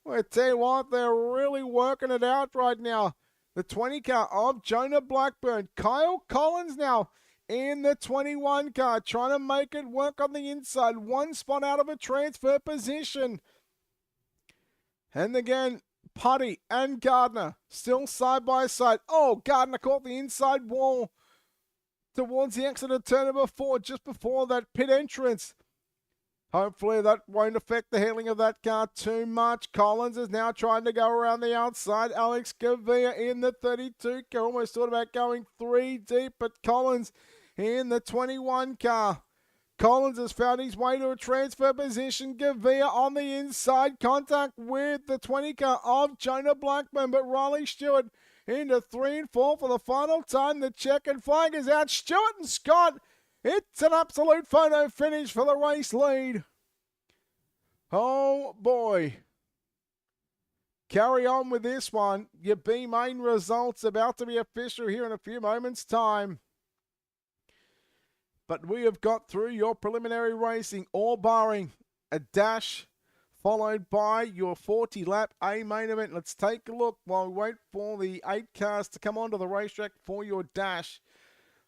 I tell you what, they're really working it out right now. The 20 car of Jonah Blackburn. Kyle Collins now in the 21 car, trying to make it work on the inside. One spot out of a transfer position. And again, Putty and Gardner still side by side. Oh, Gardner caught the inside wall towards the exit of turn number 4, just before that pit entrance. Hopefully that won't affect the handling of that car too much. Collins is now trying to go around the outside. Alex Gavia in the 32 car. Almost thought about going 3 deep, but Collins in the 21 car. Collins has found his way to a transfer position. Gavia on the inside. Contact with the 20 car of Jonah Blackburn, but Riley Stewart into 3 and 4 for the final time. The checkered flag is out. Stewart and Scott. It's an absolute photo finish for the race lead. Oh boy. Carry on with this one. Your B main results about to be official here in a few moments' time. But we have got through your preliminary racing, all barring a dash, followed by your 40-lap A main event. Let's take a look while we wait for the 8 cars to come onto the racetrack for your dash.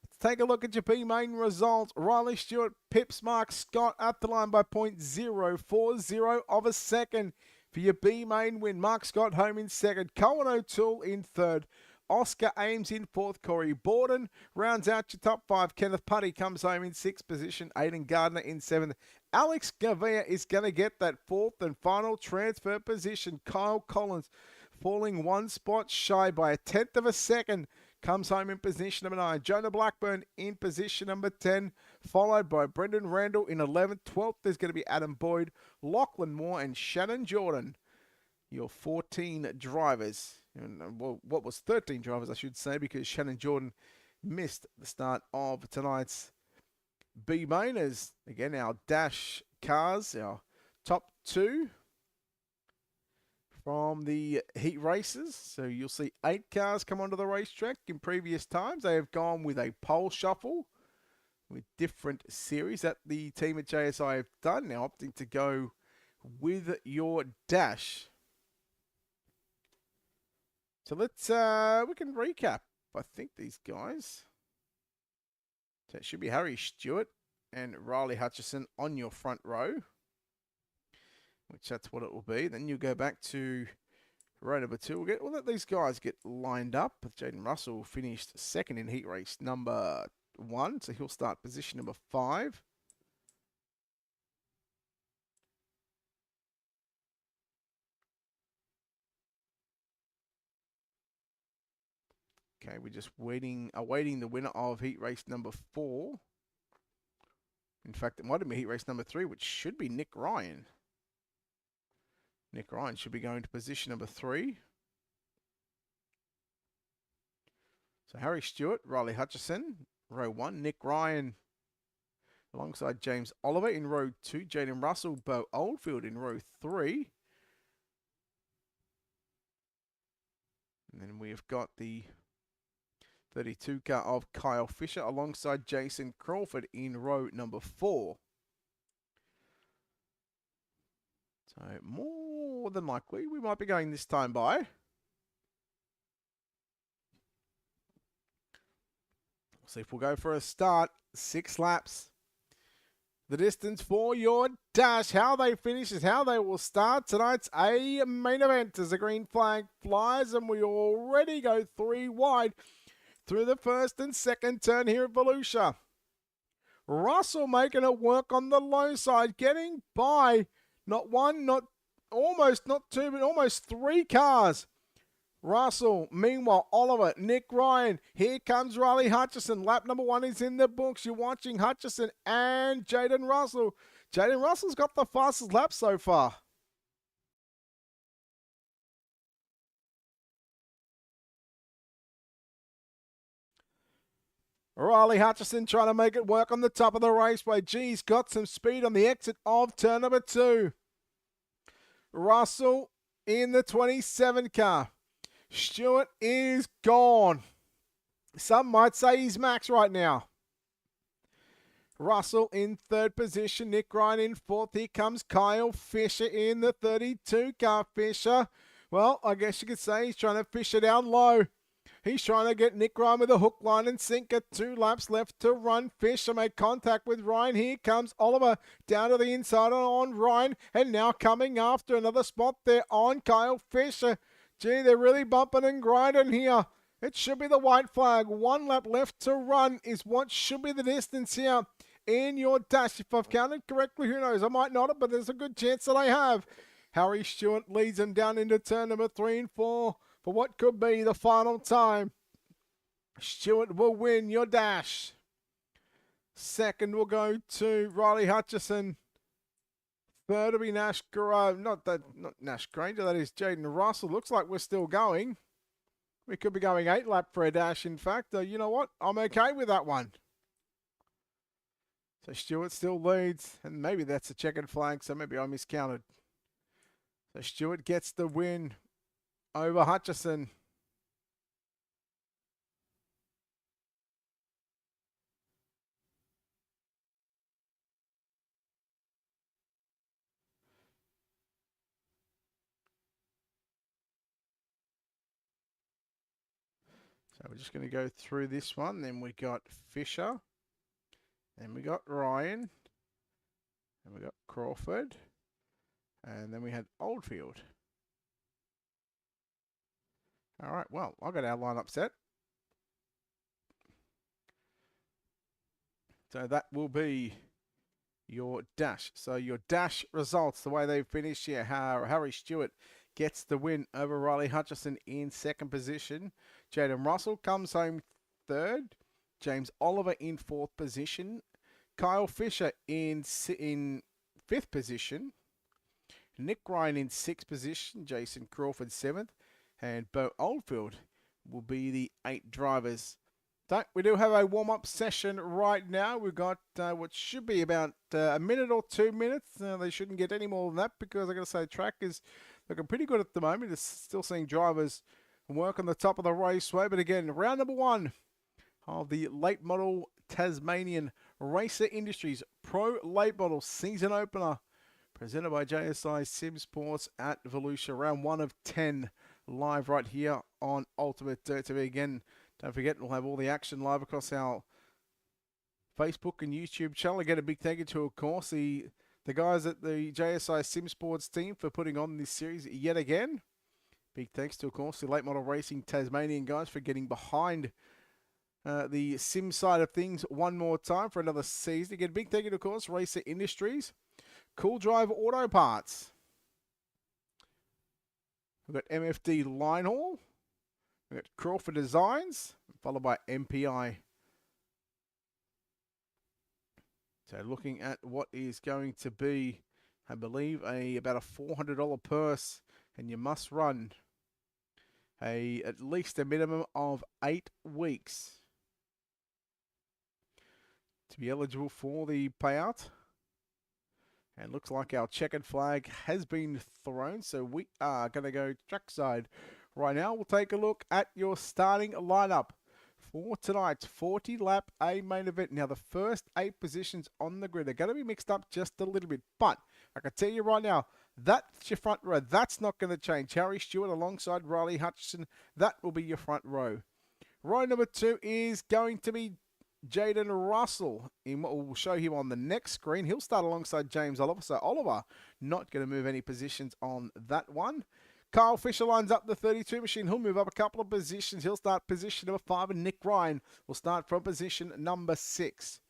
Let's take a look at your B main results. Riley Stewart pips Mark Scott at the line by 0.040 of a second for your B main win. Mark Scott home in second. Cohen O'Toole in third. Oscar Ames in fourth. Corey Borden rounds out your top 5. Kenneth Putty comes home in 6th position. Aidan Gardner in 7th. Alex Gavia is going to get that 4th and final transfer position. Kyle Collins falling 1 spot shy by a 10th of a second. Comes home in position number 9. Jonah Blackburn in position number 10. Followed by Brendan Randall in 11th. 12th there's going to be Adam Boyd, Lachlan Moore, and Shannon Jordan. Your 14 drivers. Well, what was 13 drivers, I should say, because Shannon Jordan missed the start of tonight's B main. As again, our dash cars, our top 2 from the heat races. So you'll see 8 cars come onto the racetrack. In previous times, they have gone with a pole shuffle with different series that the team at JSI have done. Now opting to go with your dash. So let's, we can recap, I think, these guys. So it should be Harry Stewart and Riley Hutchison on your front row, which that's what it will be. Then you go back to row number 2. We'll let these guys get lined up. Jaden Russell finished 2nd in heat race number 1, so he'll start position number 5. Okay, we're just awaiting the winner of heat race number 4. In fact, it might have been heat race number 3, which should be Nick Ryan. Nick Ryan should be going to position number 3. So Harry Stewart, Riley Hutchison, row 1. Nick Ryan alongside James Oliver in row 2. Jaden Russell, Bo Oldfield in row 3. And then we have got the 32 car of Kyle Fisher alongside Jason Crawford in row number 4. So more than likely we might be going this time by. See if we'll go for a start. 6 laps. The distance for your dash. How they finish is how they will start tonight's A main event as the green flag flies, and we already go 3 wide through the first and second turn here at Volusia. Russell making it work on the low side, getting by not 1, not 2, but almost 3 cars. Russell, meanwhile, Oliver, Nick Ryan. Here comes Riley Hutchison. Lap number 1 is in the books. You're watching Hutchison and Jaden Russell. Jaden Russell's got the fastest lap so far. Riley Hutchison trying to make it work on the top of the raceway. He's got some speed on the exit of turn number 2. Russell in the 27 car. Stewart is gone. Some might say he's max right now. Russell in third position. Nick Ryan in fourth. Here comes Kyle Fisher in the 32 car. Fisher, well, I guess you could say he's trying to fish it down low. He's trying to get Nick Ryan with a hook, line, and sinker. 2 laps left to run. Fisher made contact with Ryan. Here comes Oliver down to the inside on Ryan. And now coming after another spot there on Kyle Fisher. Gee, they're really bumping and grinding here. It should be the white flag. 1 lap left to run is what should be the distance here in your dash. If I've counted correctly, who knows? I might not have, but there's a good chance that I have. Harry Stewart leads him down into turn number 3 and 4 for what could be the final time. Stewart will win your dash. Second will go to Riley Hutchison. Third will be Nash not Nash Granger, that is Jaden Russell. Looks like we're still going. We could be going 8 lap for a dash, in fact. You know what? I'm okay with that one. So Stewart still leads, and maybe that's a checkered flag, so maybe I miscounted. So Stewart gets the win over Hutchison. So we're just going to go through this one. Then we got Fisher. Then we got Ryan. Then we got Crawford. And then we had Oldfield. All right, well, I've got our lineup set. So that will be your dash. So your dash results, the way they've finished here, Harry Stewart gets the win over Riley Hutchison in second position. Jaden Russell comes home third. James Oliver in fourth position. Kyle Fisher in fifth position. Nick Ryan in sixth position. Jason Crawford seventh. And Bo Oldfield will be the 8 drivers. So we do have a warm-up session right now. We've got what should be about a minute or 2 minutes. They shouldn't get any more than that because I got to say the track is looking pretty good at the moment. It's still seeing drivers work on the top of the raceway. But again, round number 1 of the late model Tasmanian Racer Industries Pro Late Model Season Opener presented by JSI Sim Sports at Volusia. Round 1 of 10 live right here on Ultimate Dirt TV. Again, don't forget, we'll have all the action live across our Facebook and YouTube channel. Again, a big thank you to, of course, the guys at the JSI Sim Sports team for putting on this series yet again. Big thanks to, of course, the Late Model Racing Tasmanian guys for getting behind the sim side of things one more time for another season. Again, big thank you to, of course, Racer Industries, Cool Drive Auto Parts. We've got MFD Line Haul. We've got Crawford Designs, followed by MPI. So looking at what is going to be, I believe, about a $400 purse, and you must run at least a minimum of 8 weeks to be eligible for the payout. And looks like our checkered flag has been thrown, so we are going to go trackside. Right now, we'll take a look at your starting lineup for tonight's 40-lap A main event. Now, the first 8 positions on the grid are going to be mixed up just a little bit, but I can tell you right now, that's your front row. That's not going to change. Harry Stewart alongside Riley Hutchison, that will be your front row. Row number 2 is going to be Jaden Russell. In what we'll show him on the next screen. He'll start alongside James Oliver, so Oliver not going to move any positions on that one. Kyle Fisher lines up the 32 machine. He'll move up a couple of positions. He'll start position number 5, and Nick Ryan will start from position number 6.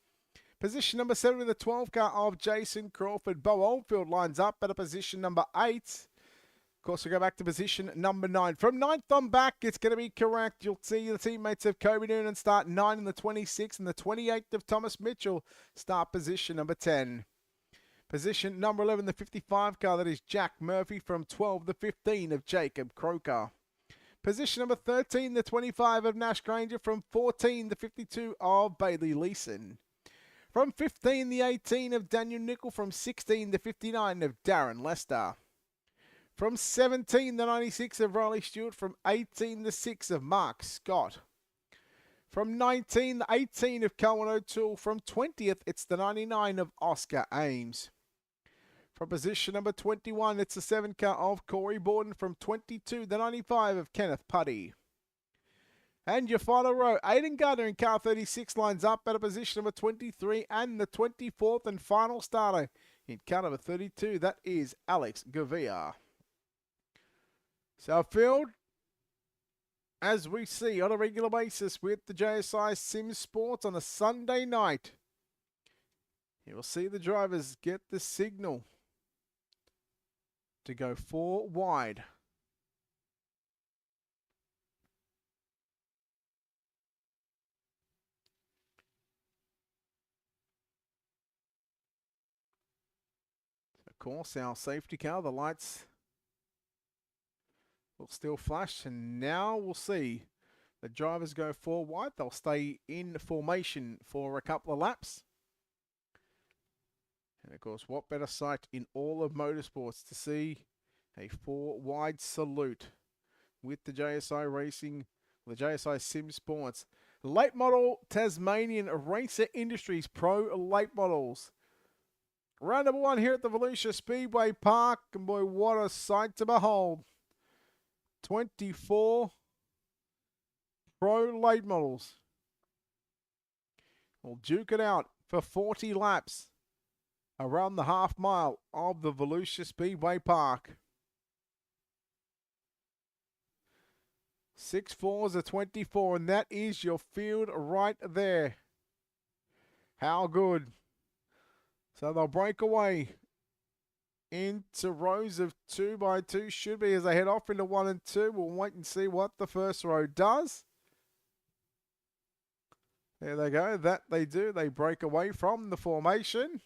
Position number 7 with the 12 car of Jason Crawford. Bo Oldfield lines up at a position number 8. Of course, we go back to position number 9. From 9th on back, it's going to be correct. You'll see the teammates of Kobe Noonan start 9 in the 26th, and the 28th of Thomas Mitchell start position number 10. Position number 11, the 55 car, that is Jack Murphy from 12, the 15 of Jacob Croker. Position number 13, the 25 of Nash Granger from 14, the 52 of Bailey Leeson. From 15, the 18 of Daniel Nickel from 16, the 59 of Darren Lester. From 17, the 96 of Riley Stewart. From 18, the 6 of Mark Scott. From 19, the 18 of Cohen O'Toole. From 20th, it's the 99 of Oscar Ames. From position number 21, it's the 7 car of Corey Borden. From 22, the 95 of Kenneth Putty. And your final row, Aidan Gardner in car 36 lines up at a position number 23, and the 24th and final starter in car number 32, that is Alex Gavia. So field, as we see on a regular basis with the JSI Sim Sports on a Sunday night, you will see the drivers get the signal to go 4 wide. Of course, our safety car, the lights will still flash, and now we'll see the drivers go 4 wide. They'll stay in formation for a couple of laps. And of course, what better sight in all of motorsports to see a 4 wide salute with the JSI Racing, the JSI Sim Sports. Late model Tasmanian Racer Industries Pro late models. Round number 1 here at the Volusia Speedway Park. And boy, what a sight to behold. 24 Pro late models will duke it out for 40 laps around the half mile of the Volusia Speedway Park. 6 4s are 24, and that is your field right there. How good. So they'll break away into rows of 2 by 2, should be, as they head off into 1 and 2. We'll wait and see what the first row does. There they go. That they do. They break away from the formation.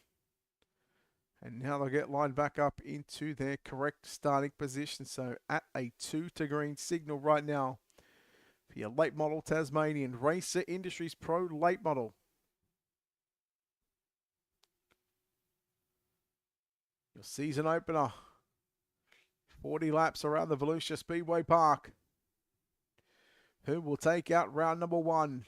And now they'll get lined back up into their correct starting position. So at a 2 to green signal right now for your late model Tasmanian Racer Industries Pro late model. Your season opener. 40 laps around the Volusia Speedway Park. Who will take out round number 1?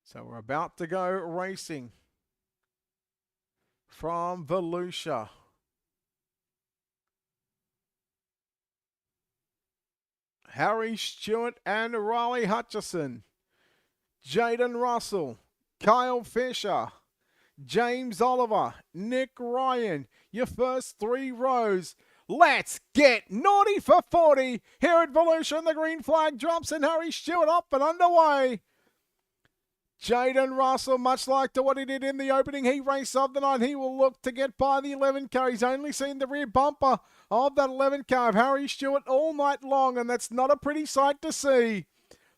So we're about to go racing from Volusia. Harry Stewart and Riley Hutchison. Jaden Russell. Kyle Fisher. James Oliver. Nick Ryan. Your first 3 rows. Let's get naughty for 40 here at Volusia, and the green flag drops, and Harry Stewart up and underway. Jaden Russell, much like to what he did in the opening heat race of the night, he will look to get by the 11 car. He's only seen the rear bumper of that 11 car of Harry Stewart all night long, and that's not a pretty sight to see.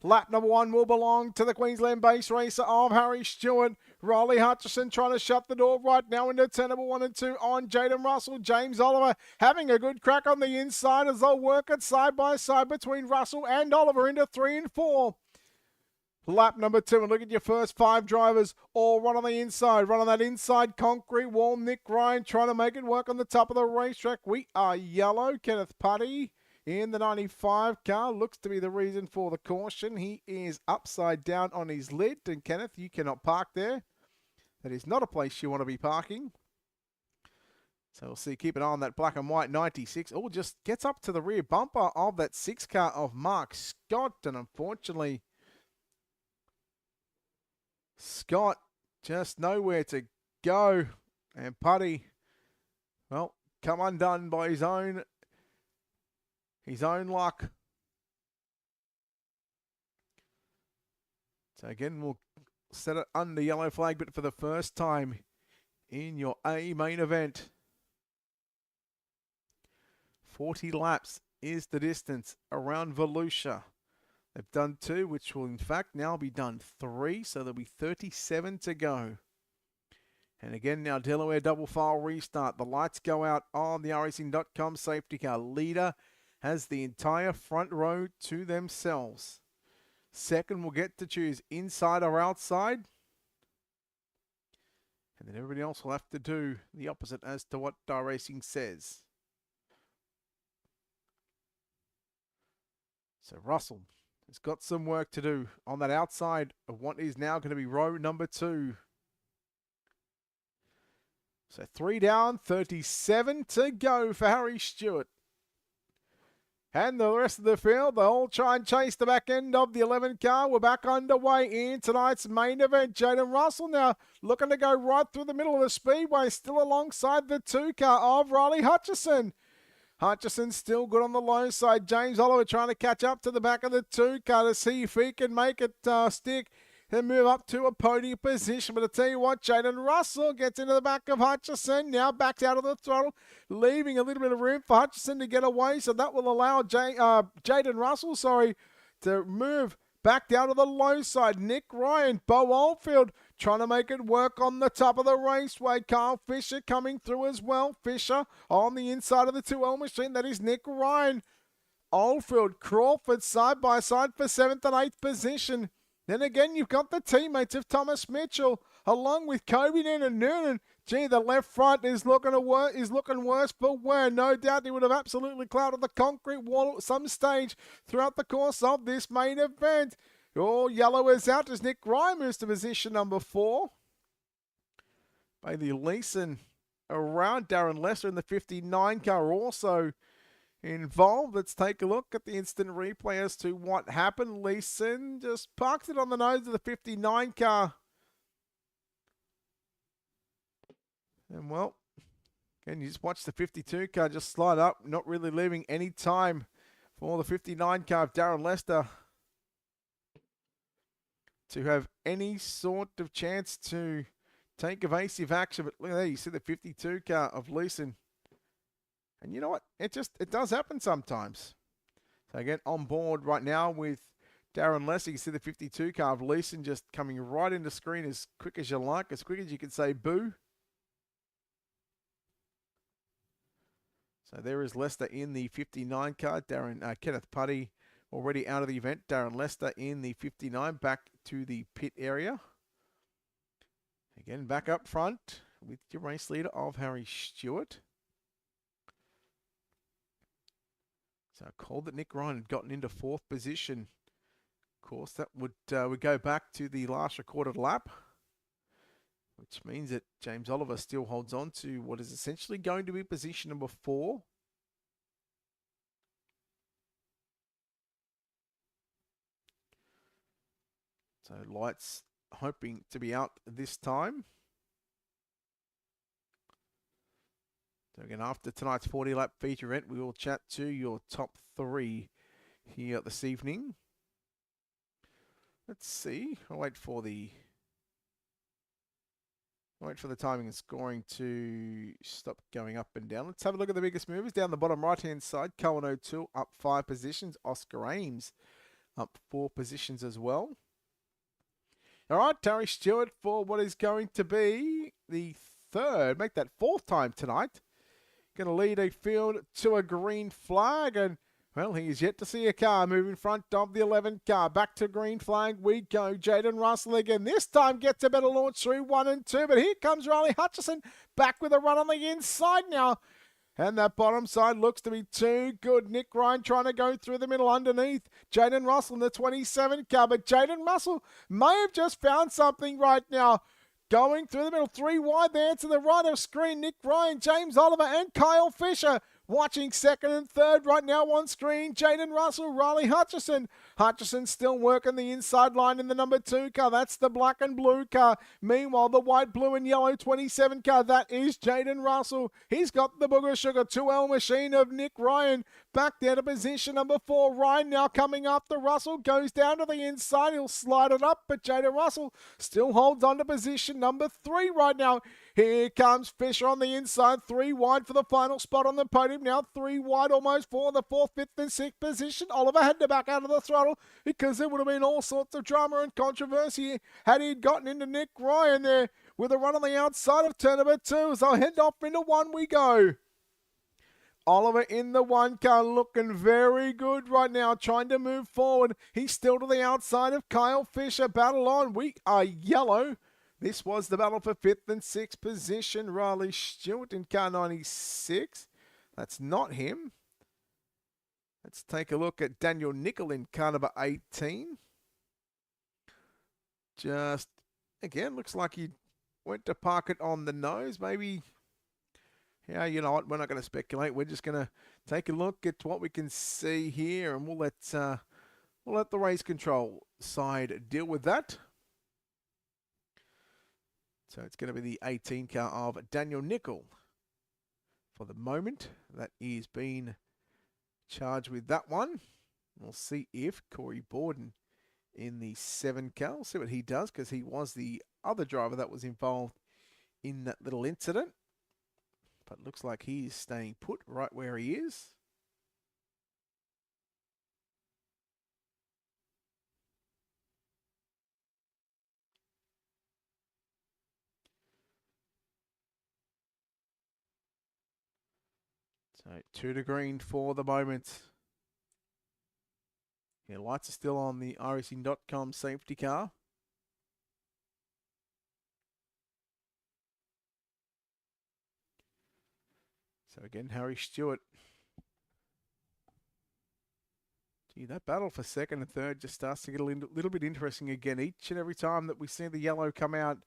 Lap number 1 will belong to the Queensland base racer of Harry Stewart. Riley Hutchison trying to shut the door right now into turn number 1 and 2 on Jaden Russell. James Oliver having a good crack on the inside as they'll work it side by side between Russell and Oliver into 3 and 4. Lap number 2, and look at your first 5 drivers all run on the inside. Run on that inside concrete wall. Nick Ryan trying to make it work on the top of the racetrack. We are yellow. Kenneth Putty in the 95 car looks to be the reason for the caution. He is upside down on his lid, and Kenneth, you cannot park there. That is not a place you want to be parking. So we'll see. Keep an eye on that black and white 96. Oh, just gets up to the rear bumper of that 6 car of Mark Scott, and unfortunately Scott just nowhere to go, and Putty, well, come undone by his own luck. So again, we'll set it under yellow flag, but for the first time in your A main event. 40 laps is the distance around Volusia. They've done 2, which will in fact now be done 3, so there'll be 37 to go. And again, now Delaware double file restart. The lights go out on the racing.com safety car. Leader has the entire front row to themselves. Second will get to choose inside or outside. And then everybody else will have to do the opposite as to what Racing says. So Russell has got some work to do on that outside of what is now going to be row number 2. So 3 down, 37 to go for Harry Stewart. And the rest of the field, they'll all try and chase the back end of the 11 car. We're back underway in tonight's main event. Jaden Russell now looking to go right through the middle of the speedway, still alongside the 2 car of Riley Hutchison. Hutchison still good on the low side. James Oliver trying to catch up to the back of the 2 car to see if he can make it stick and move up to a podium position. But I tell you what, Jaden Russell gets into the back of Hutchison, now backs out of the throttle, leaving a little bit of room for Hutchison to get away. So that will allow Jaden Russell, to move back down to the low side. Nick Ryan, Bo Oldfield trying to make it work on the top of the raceway. Carl Fisher coming through as well. Fisher on the inside of the 2L machine. That is Nick Ryan. Oldfield, Crawford side by side for 7th and 8th position. Then again, you've got the teammates of Thomas Mitchell, along with Kobe and Noonan. Gee, the left front is looking worse for wear. No doubt he would have absolutely clouded the concrete wall at some stage throughout the course of this main event. Oh, yellow is out as Nick Ryan moves to position number 4. Bailey Leeson around. Darren Lester in the 59 car also involved. Let's take a look at the instant replay as to what happened. Leeson just parked it on the nose of the 59 car. And well, again, you just watch the 52 car just slide up, not really leaving any time for the 59 car of Darren Lester to have any sort of chance to take evasive action. But look at that, you see the 52 car of Leeson. And you know what? It does happen sometimes. So again, on board right now with Darren Lester. You see the 52 car of Leeson just coming right into screen as quick as you like, as quick as you can say boo. So there is Lester in the 59 car. Kenneth Putty already out of the event. Darren Lester in the 59 back to the pit area. Again, back up front with your race leader of Harry Stewart. So I called that Nick Ryan had gotten into 4th position. Of course, that would go back to the last recorded lap, which means that James Oliver still holds on to what is essentially going to be position number 4. So lights hoping to be out this time. So again, after tonight's 40-lap feature event, we will chat to your top 3 here this evening. Let's see. I'll wait for the timing and scoring to stop going up and down. Let's have a look at the biggest movers. Down the bottom right-hand side, Cohen O'Toole up 5 positions. Oscar Ames up 4 positions as well. All right, Harry Stewart for what is going to be the 3rd, make that 4th time tonight. Going to lead a field to a green flag, and well, he is yet to see a car move in front of the 11 car. Back to green flag we go. Jaden Russell again. This time gets a better launch through 1 and 2, but here comes Riley Hutchison back with a run on the inside now. And that bottom side looks to be too good. Nick Ryan trying to go through the middle underneath Jaden Russell in the 27 car, but Jaden Russell may have just found something right now. Going through the middle, 3 wide there to the right of screen. Nick Ryan, James Oliver, and Kyle Fisher. Watching 2nd and 3rd right now on screen. Jaden Russell, Riley Hutchison. Hutchison still working the inside line in the number 2 car. That's the black and blue car. Meanwhile, the white, blue, and yellow 27 car. That is Jaden Russell. He's got the Booger Sugar 2L machine of Nick Ryan. Back there to position number 4. Ryan now coming after Russell. Goes down to the inside. He'll slide it up, but Jaden Russell still holds on to position number 3 right now. Here comes Fisher on the inside. 3 wide for the final spot on the podium. Now 3 wide almost for the 4th, 5th and 6th position. Oliver had to back out of the throttle because there would have been all sorts of drama and controversy had he gotten into Nick Ryan there with a run on the outside of turn number 2. So head off into 1 we go. Oliver in the 1 car, looking very good right now, trying to move forward. He's still to the outside of Kyle Fisher. Battle on. We are yellow. This was the battle for 5th and 6th position. Riley Stewart in car 96. That's not him. Let's take a look at Daniel Nickel in car number 18. Just, again, looks like he went to park it on the nose. Maybe, yeah, you know what? We're not going to speculate. We're just going to take a look at what we can see here, and we'll let the race control side deal with that. So it's going to be the 18 car of Daniel Nickel for the moment. That is being charged with that one. We'll see if Corey Borden in the 7 car, we'll see what he does, because he was the other driver that was involved in that little incident. But looks like he is staying put right where he is. So 2 to green for the moment. Yeah, lights are still on the iRacing.com safety car. So again, Harry Stewart. Gee, that battle for 2nd and 3rd just starts to get a little bit interesting again. Each and every time that we see the yellow come out,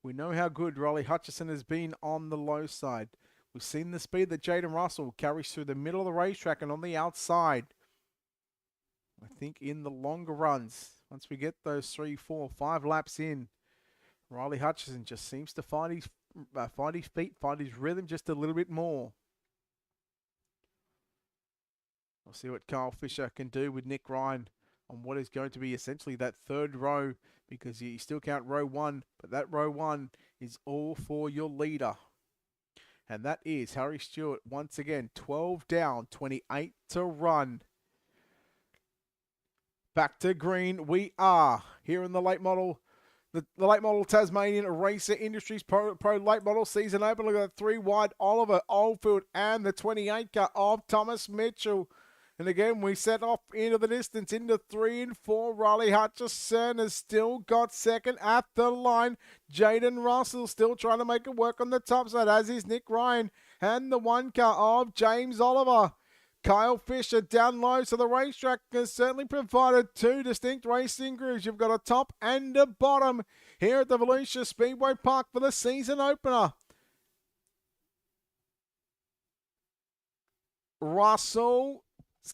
we know how good Riley Hutchison has been on the low side. We've seen the speed that Jaden Russell carries through the middle of the racetrack and on the outside. I think in the longer runs, once we get those 3, 4, 5 laps in, Riley Hutchison just seems to find his feet, find his rhythm just a little bit more. We'll see what Kyle Fisher can do with Nick Ryan on what is going to be essentially that 3rd row, because you still count row 1, but that row 1 is all for your leader. And that is Harry Stewart once again, 12 down, 28 to run. Back to green we are here in the late model. The late model Tasmanian Racer Industries Pro late model season open. Look at that 3 wide Oliver Oldfield and the 28 car of Thomas Mitchell. And again, we set off into the distance into 3 and 4. Riley Hutchison has still got 2nd at the line. Jaden Russell still trying to make it work on the top side, as is Nick Ryan. And the 1 car of James Oliver. Kyle Fisher down low, so the racetrack has certainly provided 2 distinct racing grooves. You've got a top and a bottom here at the Volusia Speedway Park for the season opener. Russell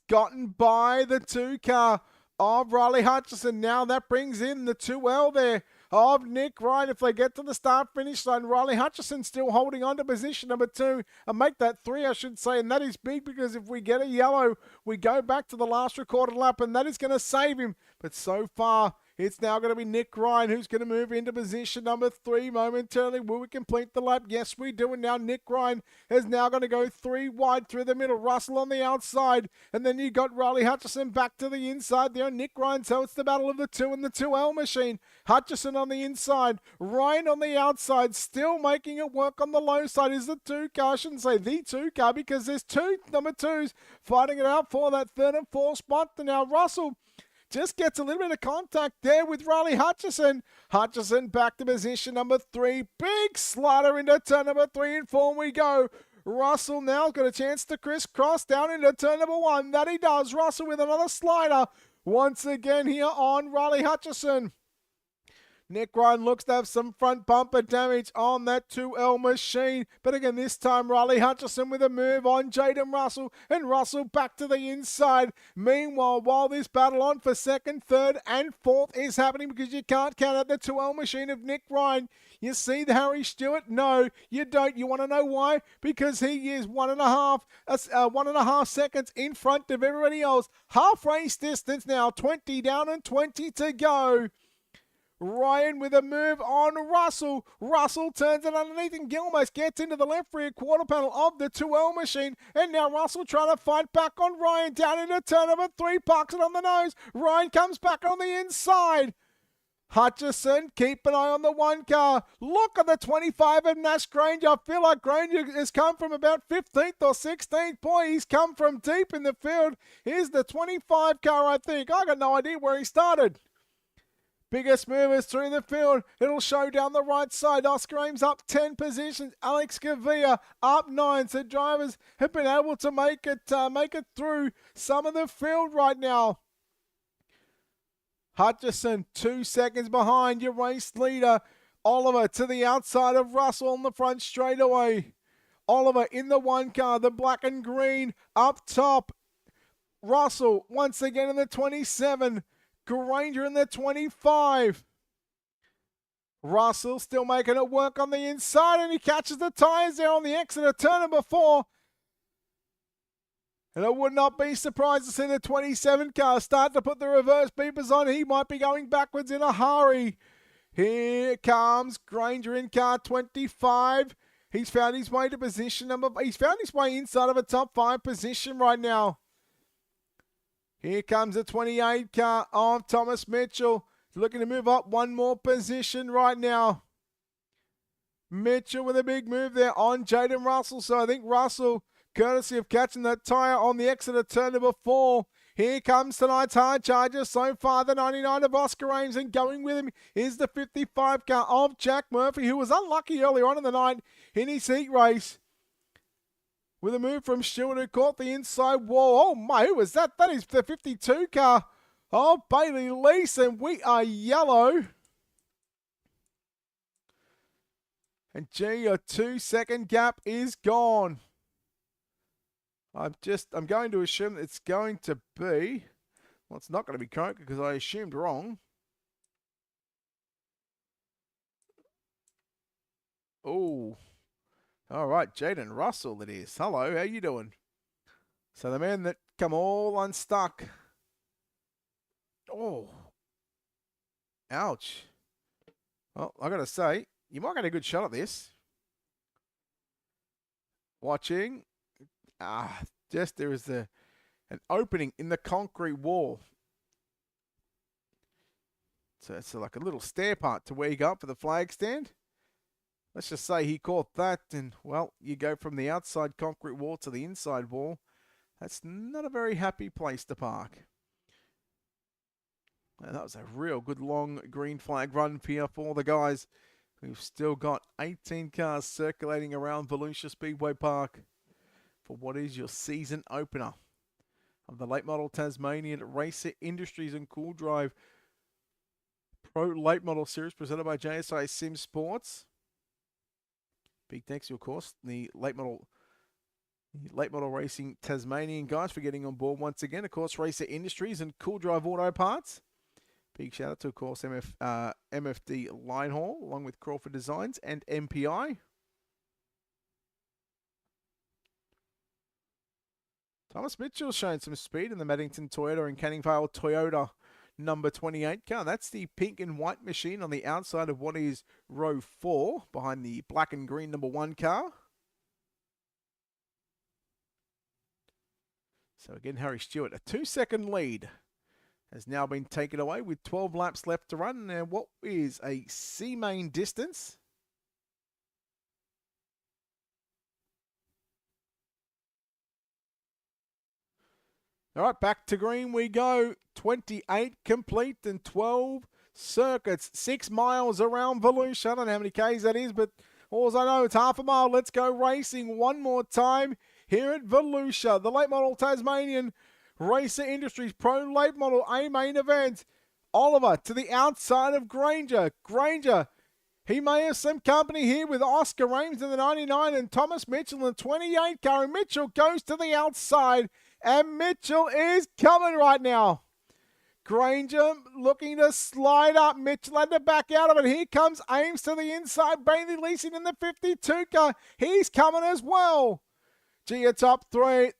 gotten by the 2 car of Riley Hutchison. Now that brings in the 2L there of Nick Ryan. If they get to the start-finish line, Riley Hutchison still holding on to position number 2. And make that 3, I should say. And that is big, because if we get a yellow, we go back to the last recorded lap, and that is going to save him. But so far, it's now going to be Nick Ryan who's going to move into position number 3 momentarily. Will we complete the lap? Yes, we do. And now Nick Ryan is now going to go 3 wide through the middle. Russell on the outside. And then you got Riley Hutchison back to the inside there. Nick Ryan. So it's the battle of the 2 and the 2L machine. Hutchison on the inside. Ryan on the outside. Still making it work on the low side is the 2 car. I shouldn't say the 2 car, because there's 2 number 2s fighting it out for that 3rd and 4th spot. And now Russell just gets a little bit of contact there with Riley Hutchison. Hutchison back to position number 3. Big slider into turn number 3 and 4. And we go. Russell now got a chance to crisscross down into turn number 1. That he does. Russell with another slider. Once again here on Riley Hutchison. Nick Ryan looks to have some front bumper damage on that 2L machine. But again, this time Riley Hutchison with a move on Jaden Russell. And Russell back to the inside. Meanwhile, while this battle on for 2nd, 3rd and 4th is happening, because you can't count out the 2L machine of Nick Ryan. You see the Harry Stewart? No, you don't. You want to know why? Because he is 1.5 seconds in front of everybody else. Half race distance now, 20 down and 20 to go. Ryan with a move on Russell. Russell turns it underneath and almost gets into the left rear quarter panel of the 2L machine. And now Russell trying to fight back on Ryan. Down into turn number 3, parks it on the nose. Ryan comes back on the inside. Hutchison, keep an eye on the 1 car. Look at the 25 of Nash Granger. I feel like Granger has come from about 15th or 16th point. He's come from deep in the field. Here's the 25 car, I think. I got no idea where he started. Biggest movers through the field. It'll show down the right side. Oscar Ames up 10 positions. Alex Gavia up 9. So drivers have been able to make it through some of the field right now. Hutchison 2 seconds behind your race leader. Oliver to the outside of Russell on the front straightaway. Oliver in the 1 car, the black and green up top. Russell once again in the 27. Granger in the 25. Russell still making it work on the inside, and he catches the tyres there on the exit of turn number 4. And I would not be surprised to see the 27 car start to put the reverse beepers on. He might be going backwards in a hurry. Here comes Granger in car 25. He's found his way to position number. He's found his way inside of a top 5 position right now. Here comes the 28 car of Thomas Mitchell. Looking to move up 1 more position right now. Mitchell with a big move there on Jaden Russell. So I think Russell, courtesy of catching that tyre on the exit of turn number 4. Here comes tonight's hard charger. So far, the 99 of Oscar Ames, and going with him is the 55 car of Jack Murphy, who was unlucky earlier on in the night in his heat race. With a move from Stewart, who caught the inside wall. Oh my, who was that? That is the 52 car of Bailey Lease, and we are yellow. And gee, your 2-second gap is gone. I'm going to assume that it's going to be, well, it's not going to be Coke because I assumed wrong. Oh, all right, Jaden Russell it is. Hello, how you doing? So the man that come all unstuck. Oh, ouch. Well, I got to say, you might get a good shot at this. Watching. Just there is an opening in the concrete wall. So it's like a little stair part to where you go up for the flag stand. Let's just say he caught that, and, well, you go from the outside concrete wall to the inside wall. That's not a very happy place to park. And that was a real good long green flag run here for the guys. We've still got 18 cars circulating around Volusia Speedway Park for what is your season opener of the Late Model Tasmanian Racer Industries and Cool Drive Pro Late Model Series presented by JSI Sim Sports. Big thanks to, of course, the Late Model Racing Tasmanian guys for getting on board once again. Of course, Racer Industries and Cool Drive Auto Parts. Big shout out to, of course, MFD Linehaul, along with Crawford Designs and MPI. Thomas Mitchell showing some speed in the Maddington Toyota and Canning Vale Toyota number 28 car. That's the pink and white machine on the outside of what is row 4 behind the black and green number 1 car. So again, Harry Stewart, a 2-second lead has now been taken away with 12 laps left to run. Now, what is a C-main distance? All right, back to green we go. 28 complete and 12 circuits. 6 miles around Volusia. I don't know how many Ks that is, but all I know, it's half a mile. Let's go racing one more time here at Volusia. The Late Model Tasmanian Racer Industries Pro Late Model A main event. Oliver to the outside of Granger. Granger, he may have some company here with Oscar Ames in the 99 and Thomas Mitchell in the 28 car. And Mitchell goes to the outside. And Mitchell is coming right now. Granger looking to slide up. Mitchell had to back out of it. Here comes Ames to the inside. Bailey Leasing in the 52 car. He's coming as well. Gee, a top 3.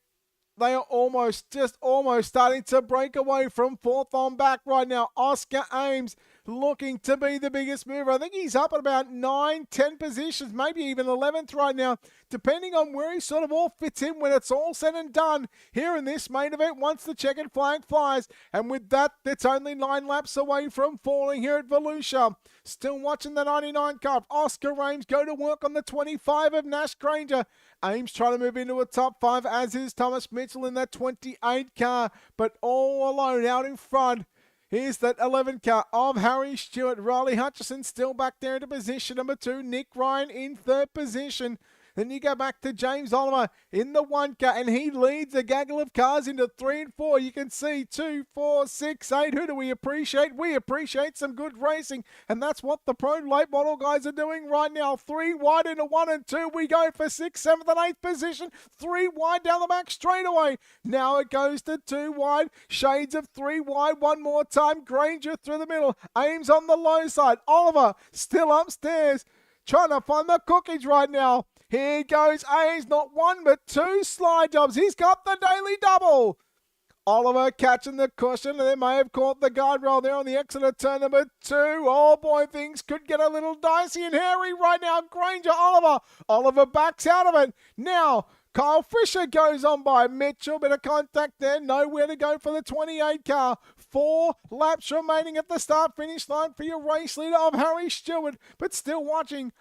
They are just almost starting to break away from 4th on back right now. Oscar Ames looking to be the biggest mover. I think he's up at about 9, 10 positions, maybe even 11th right now, depending on where he sort of all fits in when it's all said and done here in this main event once the checkered flag flies. And with that, it's only 9 laps away from falling here at Volusia. Still watching the 99 car. Oscar Ames go to work on the 25 of Nash Granger. Ames trying to move into a top 5, as is Thomas Mitchell in that 28 car, but all alone out in front. Here's that 11 car of Harry Stewart. Riley Hutchison still back there into position number 2. Nick Ryan in 3rd position. Then you go back to James Oliver in the 1 car, and he leads a gaggle of cars into 3 and 4. You can see 2, 4, 6, 8. Who do we appreciate? We appreciate some good racing, and that's what the Pro Late Model guys are doing right now. 3 wide into 1 and 2. We go for 6th, 7th, and 8th position. 3 wide down the back straightaway. Now it goes to 2 wide. Shades of 3 wide one more time. Granger through the middle. Ames on the low side. Oliver still upstairs, trying to find the cookies right now. Here goes Ames, not 1 but 2 slide jobs. He's got the daily double. Oliver catching the cushion, and they may have caught the guardrail there on the exit of turn number 2. Oh boy, things could get a little dicey and hairy right now. Granger, Oliver backs out of it. Now, Kyle Fisher goes on by Mitchell. Bit of contact there. Nowhere to go for the 28 car. 4 laps remaining at the start-finish line for your race leader of Harry Stewart. But still watching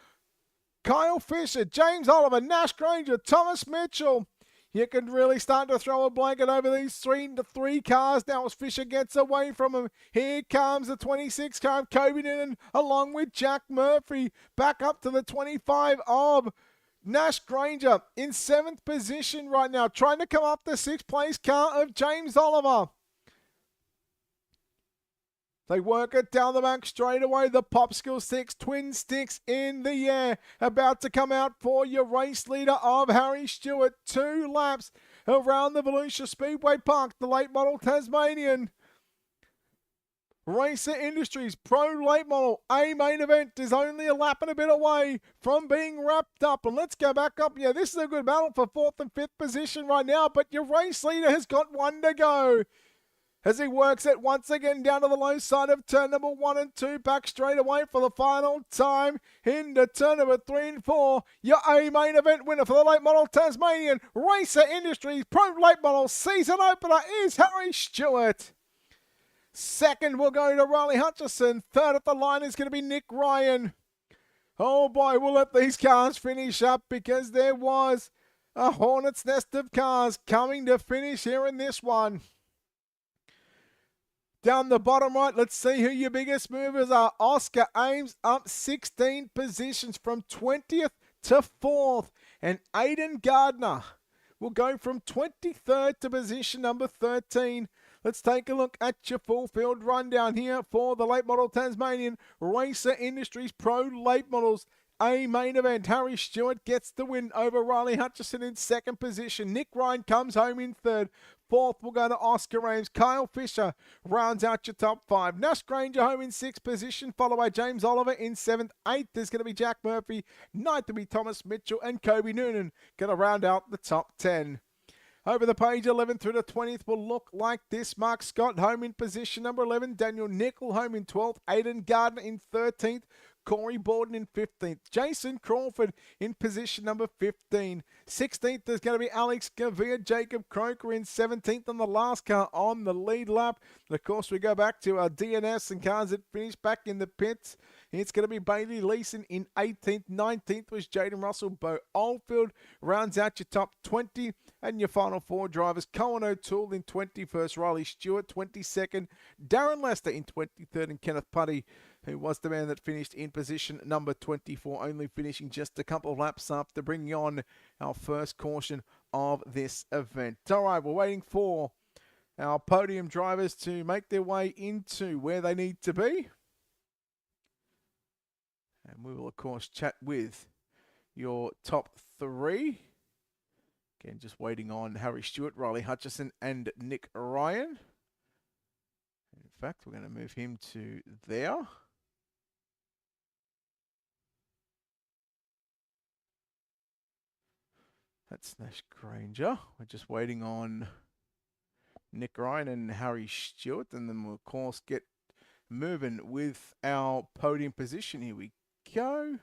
Kyle Fisher, James Oliver, Nash Granger, Thomas Mitchell. You can really start to throw a blanket over these 3 cars now as Fisher gets away from him. Here comes the 26 car of Kobe Noonan along with Jack Murphy. Back up to the 25 of Nash Granger in 7th position right now, trying to come up the 6th place car of James Oliver. They work it down the back straight away. The Popsicle 6 twin sticks in the air. About to come out for your race leader of Harry Stewart. 2 laps around the Volusia Speedway Park. The late model Tasmanian. Racer Industries Pro Late Model A main event is only a lap and a bit away from being wrapped up. And let's go back up. Yeah, this is a good battle for 4th and 5th position right now. But your race leader has got 1 to go, as he works it once again down to the low side of turn number 1 and 2, back straight away for the final time into turn number 3 and 4. Your A main event winner for the late model Tasmanian Racer Industries Pro Late Model season opener is Harry Stewart. 2nd will go to Riley Hutchison. 3rd at the line is going to be Nick Ryan. Oh boy, we'll let these cars finish up, because there was a hornet's nest of cars coming to finish here in this one. Down the bottom right, let's see who your biggest movers are. Oscar Ames up 16 positions from 20th to 4th. And Aiden Gardner will go from 23rd to position number 13. Let's take a look at your full field rundown here for the late model Tasmanian Racer Industries Pro Late Models A main event. Harry Stewart gets the win over Riley Hutchison in 2nd position. Nick Ryan comes home in 3rd. 4th will go to Oscar Ames. Kyle Fisher rounds out your top 5. Nash Granger home in 6th position, followed by James Oliver in 7th. 8th is going to be Jack Murphy. 9th will be Thomas Mitchell, and Kobe Noonan going to round out the top 10. Over the page, 11th through to 20th will look like this. Mark Scott home in position number 11. Daniel Nickel home in 12th. Aiden Gardner in 13th. Corey Borden in 15th. Jason Crawford in position number 15. 16th is going to be Alex Gavia. Jacob Croker in 17th on the last car on the lead lap. And of course, we go back to our DNS and cars that finished back in the pits. It's going to be Bailey Leeson in 18th. 19th was Jaden Russell. Bo Oldfield rounds out your top 20. And your final 4 drivers, Cohen O'Toole in 21st, Riley Stewart 22nd, Darren Lester in 23rd, and Kenneth Putty, who was the man that finished in position number 24, only finishing just a couple of laps after bringing on our first caution of this event. All right, we're waiting for our podium drivers to make their way into where they need to be. And we will, of course, chat with your top 3. Again, just waiting on Harry Stewart, Riley Hutchison, and Nick Ryan. In fact, we're going to move him to there. That's Nash Granger. We're just waiting on Nick Ryan and Harry Stewart, and then we'll, of course, get moving with our podium position. Here we go.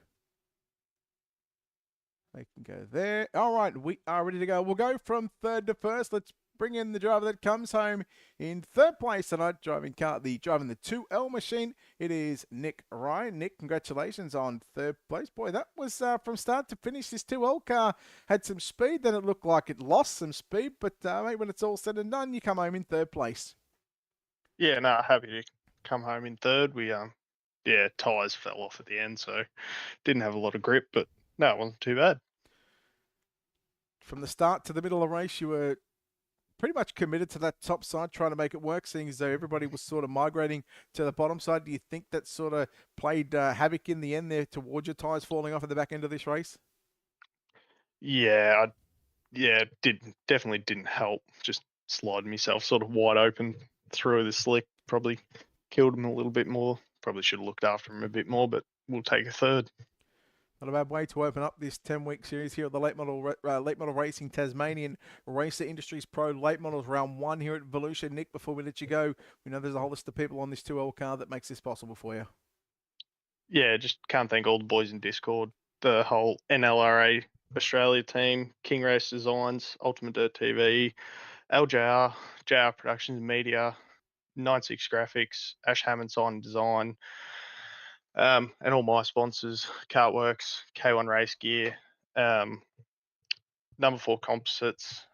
They can go there. All right, we are ready to go. We'll go from third to first. Let's bring in the driver that comes home in third place tonight, driving the 2L machine. It is Nick Ryan. Nick, congratulations on third place. Boy, that was from start to finish. This 2L car had some speed. Then it looked like it lost some speed, but mate, when it's all said and done, you come home in third place. Yeah, no, happy to come home in third. We tyres fell off at the end, so didn't have a lot of grip, but no, it wasn't too bad. From the start to the middle of the race, you were pretty much committed to that top side, trying to make it work, seeing as though everybody was sort of migrating to the bottom side. Do you think that sort of played havoc in the end there towards your tyres falling off at the back end of this race? Yeah, definitely didn't help. Just sliding myself sort of wide open through the slick. Probably killed him a little bit more. Probably should have looked after him a bit more, but we'll take a third. Not a bad way to open up this 10-week series here at the Late Model Racing Tasmanian Racer Industries Pro Late Models Round 1 here at Volusia. Nick, before we let you go, we know there's a whole list of people on this 2L car that makes this possible for you. Yeah, just can't thank all the boys in Discord, the whole NLRA Australia team, King Race Designs, Ultimate Dirt TV, LJR, JR Productions Media, 96 Graphics, Ash Hammond Sign Design, and all my sponsors, Cartworks, K1 Race Gear, Number 4 Composites,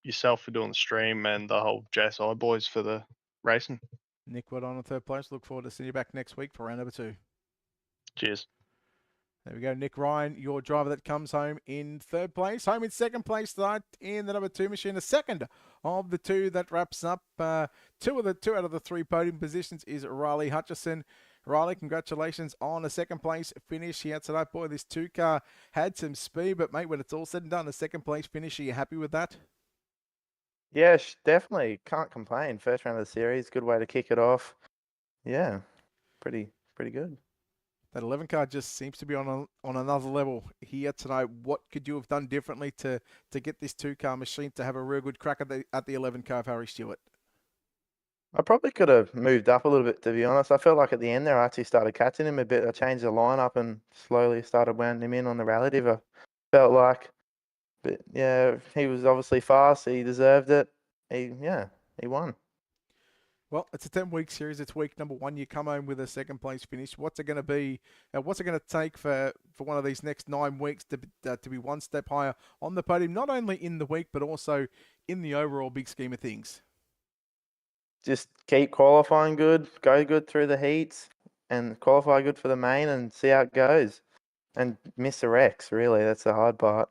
yourself for doing the stream, and the whole JSI boys for the racing. Nick, well done on third place. Look forward to seeing you back next week for round number 2. Cheers. There we go. Nick Ryan, your driver that comes home in third place. Home in second place tonight in the number 2 machine. The second of the 2 that wraps up. Two out of the 3 podium positions is Riley Hutchison. Riley, congratulations on a second place finish here tonight. Boy, this 2 car had some speed, but mate, when it's all said and done, a second place finish, are you happy with that? Yeah, definitely. Can't complain. First round of the series, good way to kick it off. Yeah, pretty good. That 11 car just seems to be on another level here tonight. What could you have done differently to get this 2 car machine to have a real good crack at the 11 car of Harry Stewart? I probably could have moved up a little bit, to be honest. I felt like at the end there, I actually started catching him a bit. I changed the lineup and slowly started wound him in on the rally div. I felt like, but yeah, he was obviously fast. He deserved it. He won. Well, it's a 10-week series. It's week number 1. You come home with a second place finish. What's it going to be? What's it going to take for one of these next 9 weeks to be one step higher on the podium, not only in the week, but also in the overall big scheme of things? Just keep qualifying good, go good through the heats, and qualify good for the main and see how it goes. And miss the wrecks, really. That's the hard part.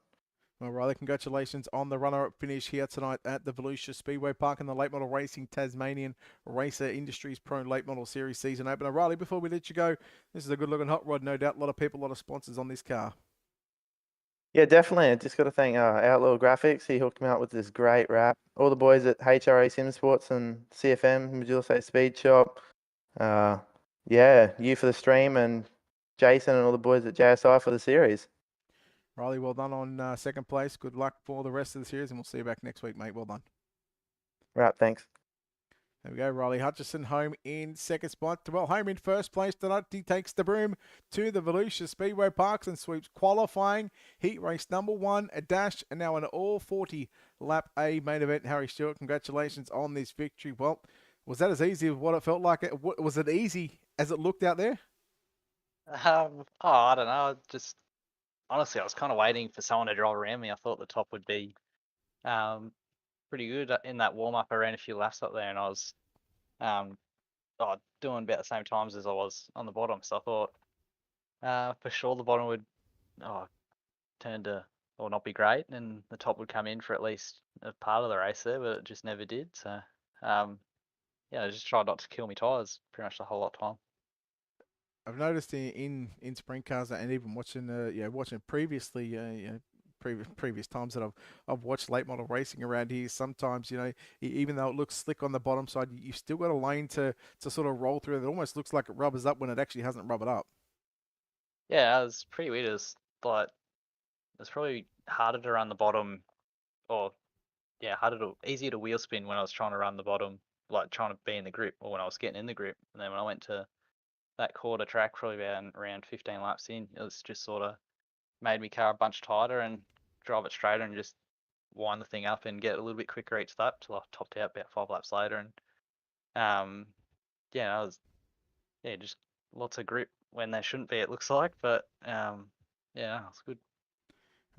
Well, Riley, congratulations on the runner-up finish here tonight at the Volusia Speedway Park in the Late Model Racing Tasmanian Racer Industries Pro Late Model Series season opener. Riley, before we let you go, this is a good-looking hot rod, no doubt. A lot of people, a lot of sponsors on this car. Yeah, definitely. I just got to thank Outlaw Graphics. He hooked me up with this great wrap. All the boys at HRA Sim Sports and CFM, Medula State Speed Shop. You for the stream, and Jason and all the boys at JSI for the series. Riley, well done on second place. Good luck for the rest of the series, and we'll see you back next week, mate. Well done. Right, thanks. There we go. Riley Hutchison home in second spot. Well, home in first place tonight. He takes the broom to the Volusia Speedway Parks and sweeps qualifying. Heat race number 1, a dash, and now an all 40 lap A main event. Harry Stewart, congratulations on this victory. Well, was that as easy as what it felt like? Was it easy as it looked out there? I don't know. Just honestly, I was kind of waiting for someone to drive around me. I thought the top would be pretty good in that warm up. I ran a few laps up there, and I was doing about the same times as I was on the bottom. So I thought for sure the bottom would turn to or not be great, and the top would come in for at least a part of the race there, but it just never did. So I just tried not to kill my tyres pretty much the whole lot of time. I've noticed in sprint cars and even watching watching previously previous times that I've watched late model racing around here. Sometimes even though it looks slick on the bottom side, you've still got a lane to sort of roll through. It almost looks like it rubbers up when it actually hasn't rubbered up. Yeah, it was pretty weird. It's probably harder to run the bottom, or easier to wheel spin when I was trying to run the bottom like trying to be in the grip, or when I was getting in the grip. And then when I went to that quarter track, probably around 15 laps in, it was just sort of made me car a bunch tighter and drive it straighter and just wind the thing up and get a little bit quicker each lap till I topped out about 5 laps later. And yeah, I was just lots of grip when there shouldn't be, it looks like, but yeah, it's good.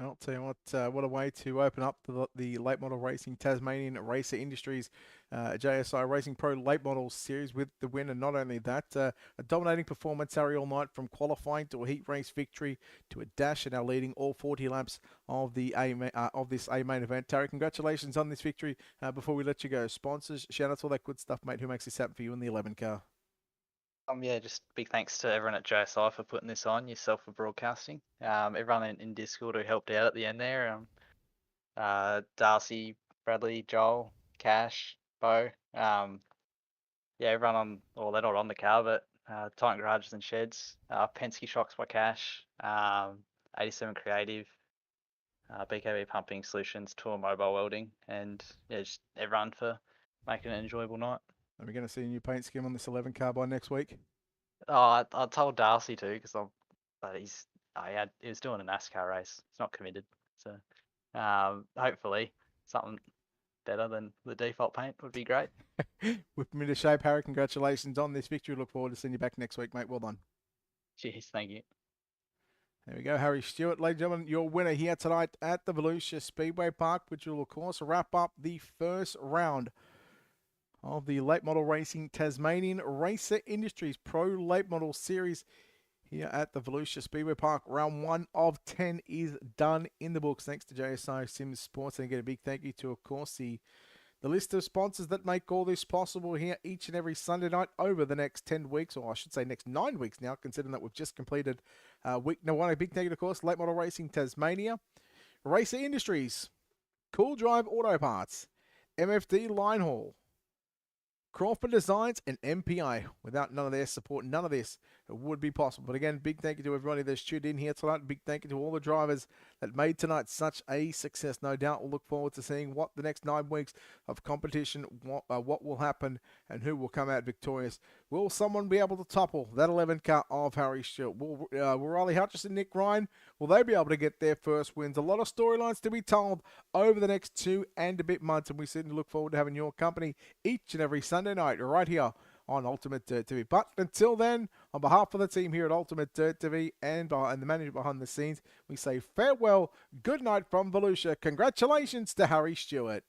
I'll tell you what a way to open up the Late Model Racing Tasmanian Racer Industries JSI Racing Pro Late Models Series with the win. And not only that, a dominating performance, Harry, all night, from qualifying to a heat race victory to a dash, and now leading all 40 laps of this A main event. Terry, congratulations on this victory. Before we let you go, sponsors, shout out to all that good stuff, mate. Who makes this happen for you in the 11 car? Yeah, just big thanks to everyone at JSI for putting this on, yourself for broadcasting. Everyone in Discord who helped out at the end there. Darcy, Bradley, Joel, Cash, Bo. Yeah, everyone they're not on the car, but Titan Garages and Sheds, Penske Shocks by Cash, 87 Creative, BKB Pumping Solutions, Tour Mobile Welding, and yeah, just everyone for making it an enjoyable night. Are we going to see a new paint scheme on this 11 car by next week? Oh, I told Darcy to, because he was doing a NASCAR race. He's not committed, so hopefully something better than the default paint would be great. Whip me to shape, Harry. Congratulations on this victory. Look forward to seeing you back next week, mate. Well done. Cheers, thank you. There we go, Harry Stewart, ladies and gentlemen, your winner here tonight at the Volusia Speedway Park, which will, of course, wrap up the first round of the Late Model Racing Tasmanian Racer Industries Pro Late Model Series here at the Volusia Speedway Park. Round 1 of 10 is done in the books. Thanks to JSI Sims Sports. And again, a big thank you to, of course, the list of sponsors that make all this possible here each and every Sunday night over the next 10 weeks, or I should say next 9 weeks now, considering that we've just completed week number 1. A big thank you, of course, Late Model Racing Tasmania, Racer Industries, Cool Drive Auto Parts, MFD Line Haul, Crawford Designs, and MPI. Without none of their support, none of this would be possible. But again, big thank you to everybody that's tuned in here tonight. Big thank you to all the drivers that made tonight such a success. No doubt we'll look forward to seeing what the next 9 weeks of competition, what will happen and who will come out victorious. Will someone be able to topple that 11 car of Harry Stewart? Will Riley Hutchison, Nick Ryan, will they be able to get their first wins? A lot of storylines to be told over the next 2 and a bit months, and we certainly look forward to having your company each and every Sunday night right here on Ultimate Dirt TV. But until then, on behalf of the team here at Ultimate Dirt TV and the manager behind the scenes, we say farewell, good night from Volusia. Congratulations to Harry Stewart.